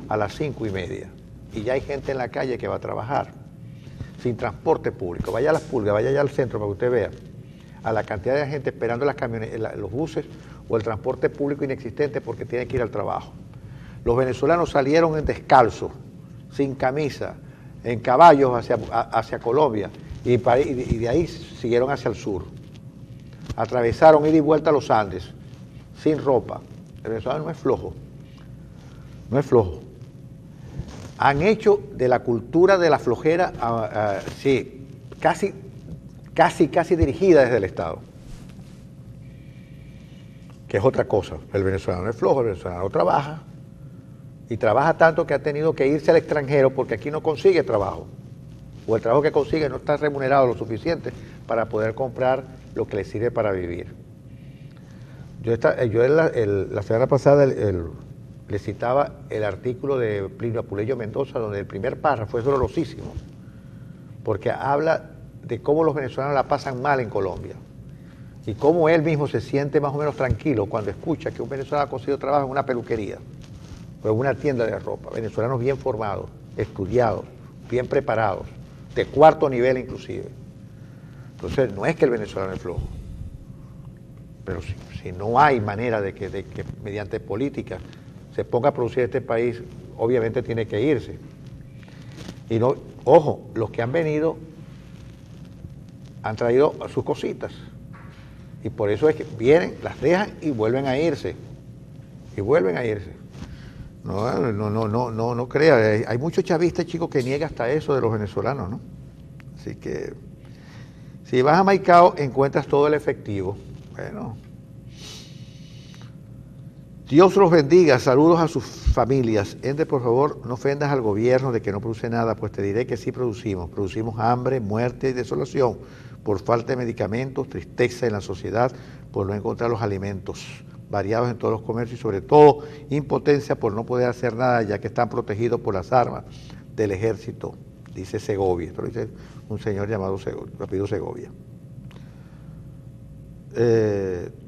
a las 5:30 y ya hay gente en la calle que va a trabajar sin transporte público. Vaya a las pulgas, vaya allá al centro para que usted vea a la cantidad de gente esperando las camiones, los buses o el transporte público inexistente porque tiene que ir al trabajo. Los venezolanos salieron en descalzo, sin camisa, en caballos hacia Colombia y de ahí siguieron hacia el sur. Atravesaron ida y vuelta a los Andes, sin ropa. El venezolano no es flojo, no es flojo. Han hecho de la cultura de la flojera, sí, casi dirigida desde el Estado, que es otra cosa. El venezolano es flojo, el venezolano trabaja, y trabaja tanto que ha tenido que irse al extranjero porque aquí no consigue trabajo, o el trabajo que consigue no está remunerado lo suficiente para poder comprar lo que le sirve para vivir. Yo la semana pasada le citaba el artículo de Plinio Apuleyo Mendoza, donde el primer párrafo es dolorosísimo, porque habla de cómo los venezolanos la pasan mal en Colombia y cómo él mismo se siente más o menos tranquilo cuando escucha que un venezolano ha conseguido trabajo en una peluquería o en una tienda de ropa. Venezolanos bien formados, estudiados, bien preparados, de cuarto nivel inclusive. Entonces, no es que el venezolano es flojo, pero si no hay manera de que mediante políticas se ponga a producir este país, obviamente tiene que irse. Y no, ojo, los que han venido han traído sus cositas. Y por eso es que vienen, las dejan y vuelven a irse. No crea. Hay muchos chavistas, chicos, que niegan hasta eso de los venezolanos, ¿no? Así que, si vas a Maicao, encuentras todo el efectivo. Bueno. Dios los bendiga, saludos a sus familias. Ende, por favor, no ofendas al gobierno de que no produce nada, pues te diré que sí producimos. Producimos hambre, muerte y desolación por falta de medicamentos, tristeza en la sociedad por no encontrar los alimentos variados en todos los comercios y sobre todo impotencia por no poder hacer nada ya que están protegidos por las armas del ejército, dice Segovia. Esto lo dice un señor llamado apellido Segovia.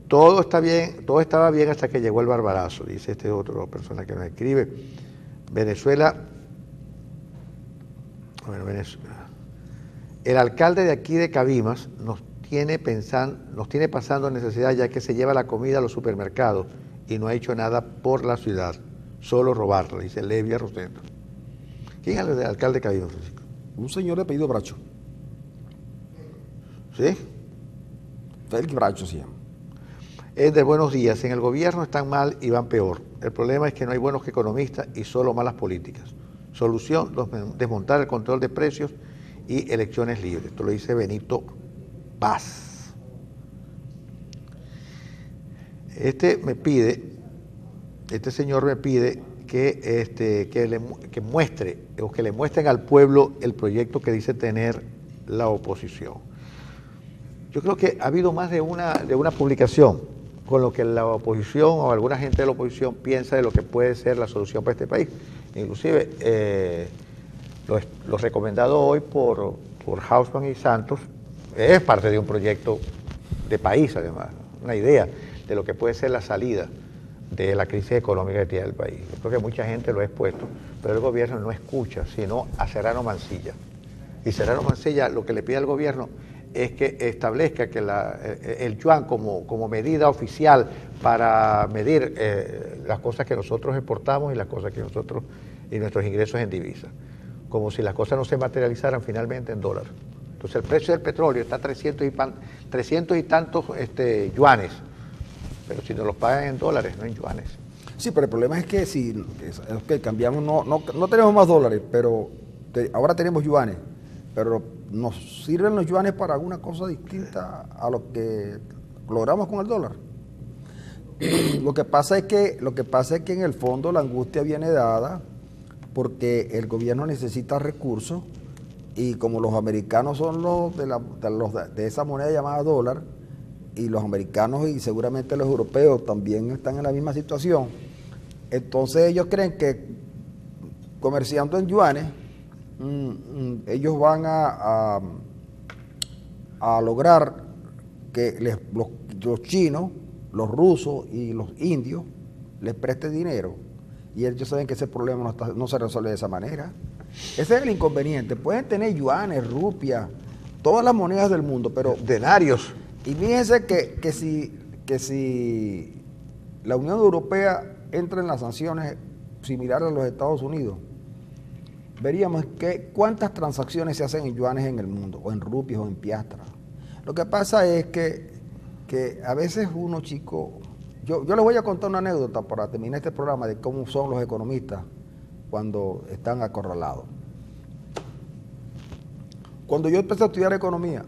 Todo está bien, todo estaba bien hasta que llegó el barbarazo, dice otra persona que nos escribe. Venezuela. El alcalde de aquí de Cabimas nos tiene pasando necesidad ya que se lleva la comida a los supermercados y no ha hecho nada por la ciudad, solo robarla, dice Levia Rosendo. ¿Quién es el alcalde de Cabimas, Francisco? Un señor de apellido Bracho. ¿Sí? Félix Bracho se llama. Es de buenos días. En el gobierno están mal y van peor. El problema es que no hay buenos economistas y solo malas políticas. Solución, desmontar el control de precios y elecciones libres. Esto lo dice Benito Paz. Este señor me pide que muestre o que le muestren al pueblo el proyecto que dice tener la oposición. Yo creo que ha habido más de una publicación con lo que la oposición o alguna gente de la oposición piensa de lo que puede ser la solución para este país. Inclusive lo recomendado hoy por Hausmann y Santos es parte de un proyecto de país, además, una idea de lo que puede ser la salida de la crisis económica que tiene el país. Yo creo que mucha gente lo ha expuesto, pero el gobierno no escucha, sino a Serrano Mansilla. Y Serrano Mansilla lo que le pide al gobierno es que establezca que el yuan como medida oficial para medir las cosas que nosotros exportamos y las cosas que y nuestros ingresos en divisas, como si las cosas no se materializaran finalmente en dólares. Entonces el precio del petróleo está a 300 y tantos yuanes, pero si nos los pagan en dólares, no en yuanes. Sí, pero el problema es que si cambiamos, no tenemos más dólares, pero ahora tenemos yuanes, pero nos sirven los yuanes para alguna cosa distinta a lo que logramos con el dólar. Lo que pasa es que en el fondo la angustia viene dada porque el gobierno necesita recursos y como los americanos son los de esa moneda llamada dólar, y los americanos y seguramente los europeos también están en la misma situación, entonces ellos creen que comerciando en yuanes, ellos van a lograr que los chinos, los rusos y los indios les presten dinero. Y ellos saben que ese problema no se resuelve de esa manera. Ese es el inconveniente. Pueden tener yuanes, rupias, todas las monedas del mundo, pero denarios. Y fíjense que si la Unión Europea entra en las sanciones similares a los Estados Unidos, veríamos cuántas transacciones se hacen en yuanes en el mundo, o en rupias, o en piastras. Lo que pasa es que a veces uno, chico, yo les voy a contar una anécdota para terminar este programa de cómo son los economistas cuando están acorralados. Cuando yo empecé a estudiar economía,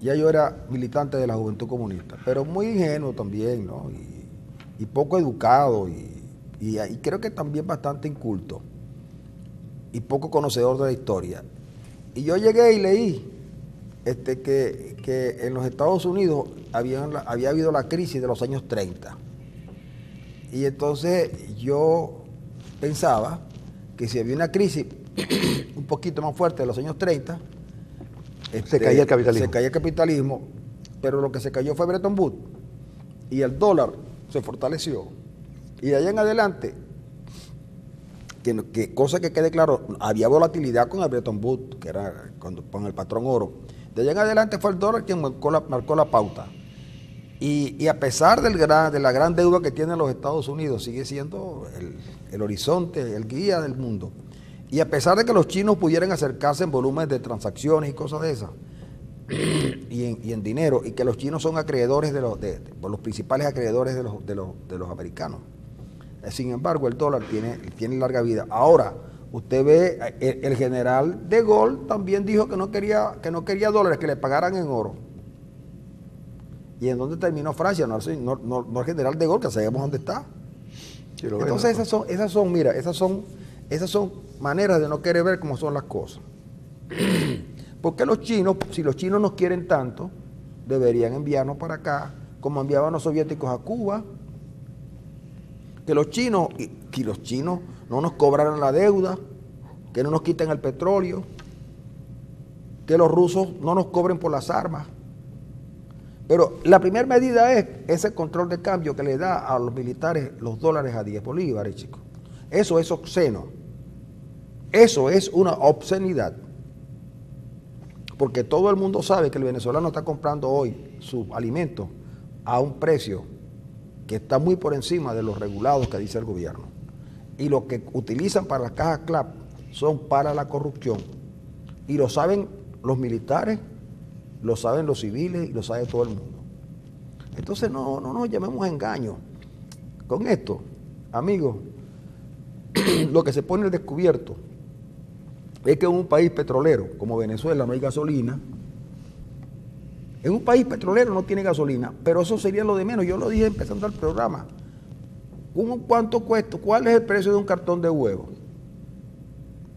ya yo era militante de la Juventud Comunista, pero muy ingenuo también, ¿no? Y poco educado, y creo que también bastante inculto, y poco conocedor de la historia. Y yo llegué y leí que en los Estados Unidos había habido la crisis de los años 30. Y entonces yo pensaba que si había una crisis un poquito más fuerte de los años 30, se caía el capitalismo. Se caía el capitalismo, pero lo que se cayó fue Bretton Woods y el dólar se fortaleció. Y de allá en adelante, que cosa que quede claro, había volatilidad con el Bretton Woods, que era con el patrón oro. De allá en adelante fue el dólar quien marcó la pauta. Y a pesar de la gran deuda que tienen los Estados Unidos, sigue siendo el horizonte, el guía del mundo. Y a pesar de que los chinos pudieran acercarse en volúmenes de transacciones y cosas de esas, y en dinero, y que los chinos son acreedores los principales acreedores de los americanos. Sin embargo, el dólar tiene larga vida. Ahora, usted ve, el general de Gaulle también dijo que no quería dólares, que le pagaran en oro. ¿Y en dónde terminó Francia? No el general de Gaulle, que sabemos dónde está. Entonces esas son maneras de no querer ver cómo son las cosas. Porque los chinos, si los chinos nos quieren tanto, deberían enviarnos para acá, como enviaban los soviéticos a Cuba. Que los chinos no nos cobraran la deuda, que no nos quiten el petróleo, que los rusos no nos cobren por las armas. Pero la primera medida es ese control de cambio que le da a los militares los dólares a 10 bolívares, chicos. Eso es obsceno. Eso es una obscenidad. Porque todo el mundo sabe que el venezolano está comprando hoy sus alimentos a un precio que está muy por encima de los regulados que dice el gobierno. Y lo que utilizan para las cajas CLAP son para la corrupción. Y lo saben los militares, lo saben los civiles y lo sabe todo el mundo. Entonces no nos llamemos a engaño. Con esto, amigos, lo que se pone al descubierto es que en un país petrolero como Venezuela no hay gasolina En un país petrolero no tiene gasolina, pero eso sería lo de menos. Yo lo dije empezando el programa. ¿Cuánto cuesta? ¿Cuál es el precio de un cartón de huevo?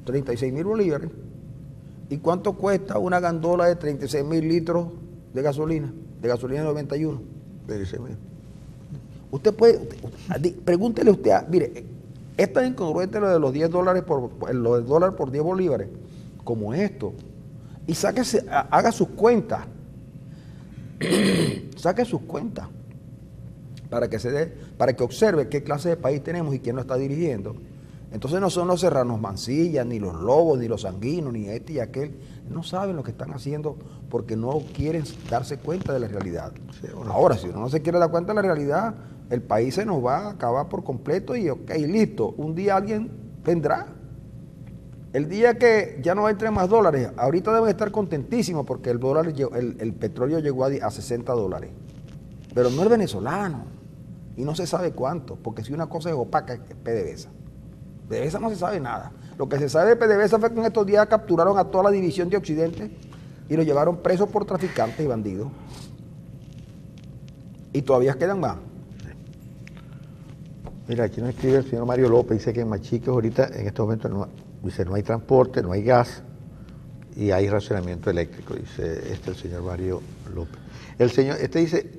36.000 bolívares. ¿Y cuánto cuesta una gandola de 36.000 litros de gasolina 91? 36.000. Usted puede, pregúntele usted, mire, es tan incongruente lo de los $10 lo del dólar por 10 bolívares, como esto. Y haga sus cuentas. Saque sus cuentas para que observe qué clase de país tenemos y quién lo está dirigiendo. Entonces no son los serranos mancillas, ni los lobos, ni los sanguinos, ni este y aquel. No saben lo que están haciendo porque no quieren darse cuenta de la realidad. Sí, bueno. Ahora, si uno no se quiere dar cuenta de la realidad, el país se nos va a acabar por completo y ok, listo. Un día alguien vendrá. El día que ya no entren más dólares, ahorita deben estar contentísimos porque el petróleo llegó a $60. Pero no el venezolano. Y no se sabe cuánto, porque si una cosa es opaca, es PDVSA. PDVSA no se sabe nada. Lo que se sabe de PDVSA fue que en estos días capturaron a toda la división de Occidente y lo llevaron preso por traficantes y bandidos. Y todavía quedan más. Mira, aquí nos escribe el señor Mario López, dice que en Machiques ahorita, en este momento, no hay transporte, no hay gas y hay racionamiento eléctrico, dice el señor Mario López. Este dice,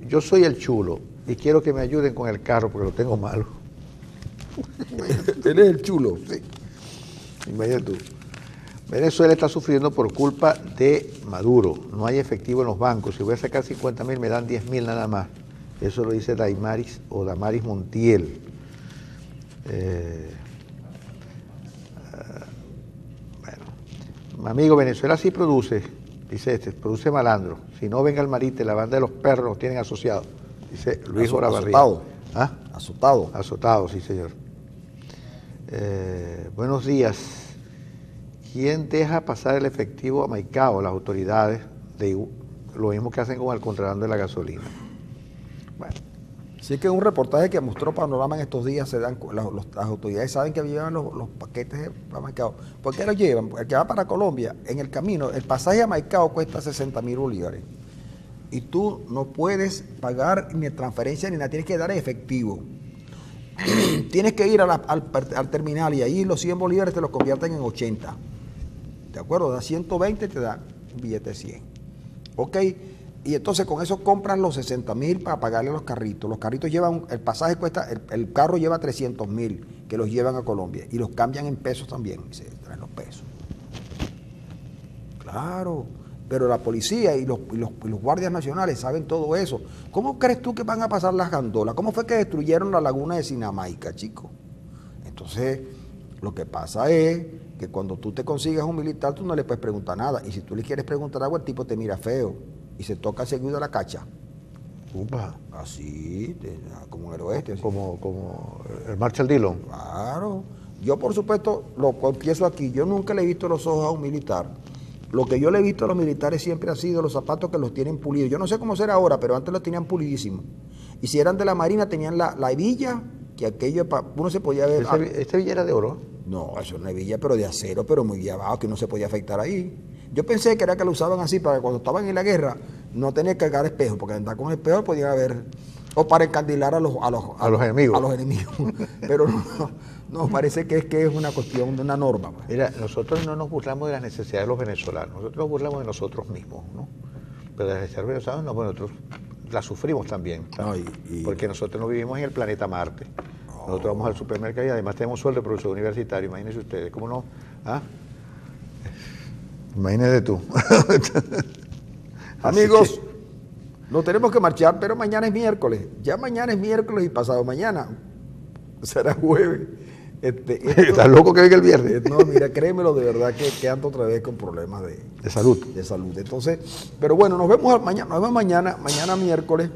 yo soy el chulo y quiero que me ayuden con el carro porque lo tengo malo. Él es el chulo. Sí. Imagínate tú. Venezuela está sufriendo por culpa de Maduro. No hay efectivo en los bancos. Si voy a sacar 50.000, me dan 10.000 nada más. Eso lo dice Damaris Montiel. Bueno, amigo, Venezuela sí produce, dice produce malandro. Si no, venga el Marite, la banda de los perros los tienen asociados. Dice Luis Olavarría. Azotado. ¿Ah? Azotado. Azotado, sí, señor. Buenos días. ¿Quién deja pasar el efectivo a Maicao? Las autoridades, lo mismo que hacen con el contrabando de la gasolina. Bueno, sí que un reportaje que mostró Panorama en estos días, las autoridades saben que llevan los paquetes para Maicao. ¿Por qué los llevan? El que va para Colombia, en el camino, el pasaje a Maicao cuesta 60.000 bolívares. Y tú no puedes pagar ni transferencia ni nada, tienes que dar efectivo. Tienes que ir al terminal y ahí los 100 bolívares te los convierten en 80. ¿De acuerdo? Da 120, te da un billete de 100. ¿Ok? Y entonces con eso compras los 60.000 para pagarle a los carritos. Los carritos llevan, el pasaje cuesta, el carro lleva 300.000 que los llevan a Colombia y los cambian en pesos también. Y se traen los pesos. Claro. Pero la policía y los guardias nacionales saben todo eso. ¿Cómo crees tú que van a pasar las gandolas? ¿Cómo fue que destruyeron la laguna de Sinamaica, chico? Entonces, lo que pasa es que cuando tú te consigas un militar, tú no le puedes preguntar nada. Y si tú le quieres preguntar algo, el tipo te mira feo y se toca seguido a la cacha. Upa. Así, como en el oeste. Así. Como el Marshall Dillon. Claro. Yo, por supuesto, lo confieso aquí, yo nunca le he visto los ojos a un militar. Lo que yo le he visto a los militares siempre ha sido los zapatos que los tienen pulidos. Yo no sé cómo será ahora, pero antes los tenían pulidísimos. Y si eran de la Marina, tenían la hebilla, que aquello uno se podía ver. ¿Esta hebilla era de oro? No, eso es una hebilla, pero de acero, pero muy abajo, que no se podía afectar ahí. Yo pensé que era que lo usaban así para que cuando estaban en la guerra no tenían que cargar espejo, porque andar con espejo podían haber, o para encandilar a los enemigos. A los enemigos. Pero no, parece que es una cuestión de una norma. Pues. Mira, nosotros no nos burlamos de las necesidades de los venezolanos, nosotros nos burlamos de nosotros mismos, ¿no? Pero las necesidades venezolanas, no, bueno, nosotros las sufrimos también, porque nosotros no vivimos en el planeta Marte. Nosotros vamos al supermercado y además tenemos sueldo de profesor universitario, imagínense ustedes, ¿cómo no? ¿Ah? Imagínese tú. Amigos, no tenemos que marchar, pero mañana es miércoles. Ya mañana es miércoles y pasado mañana será jueves. ¿Estás loco que venga el viernes? No, mira, créemelo de verdad que ando otra vez con problemas de salud. De salud. Entonces, pero bueno, nos vemos mañana miércoles.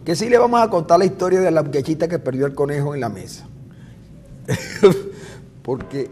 Que sí le vamos a contar la historia de la muchachita que perdió el conejo en la mesa. Porque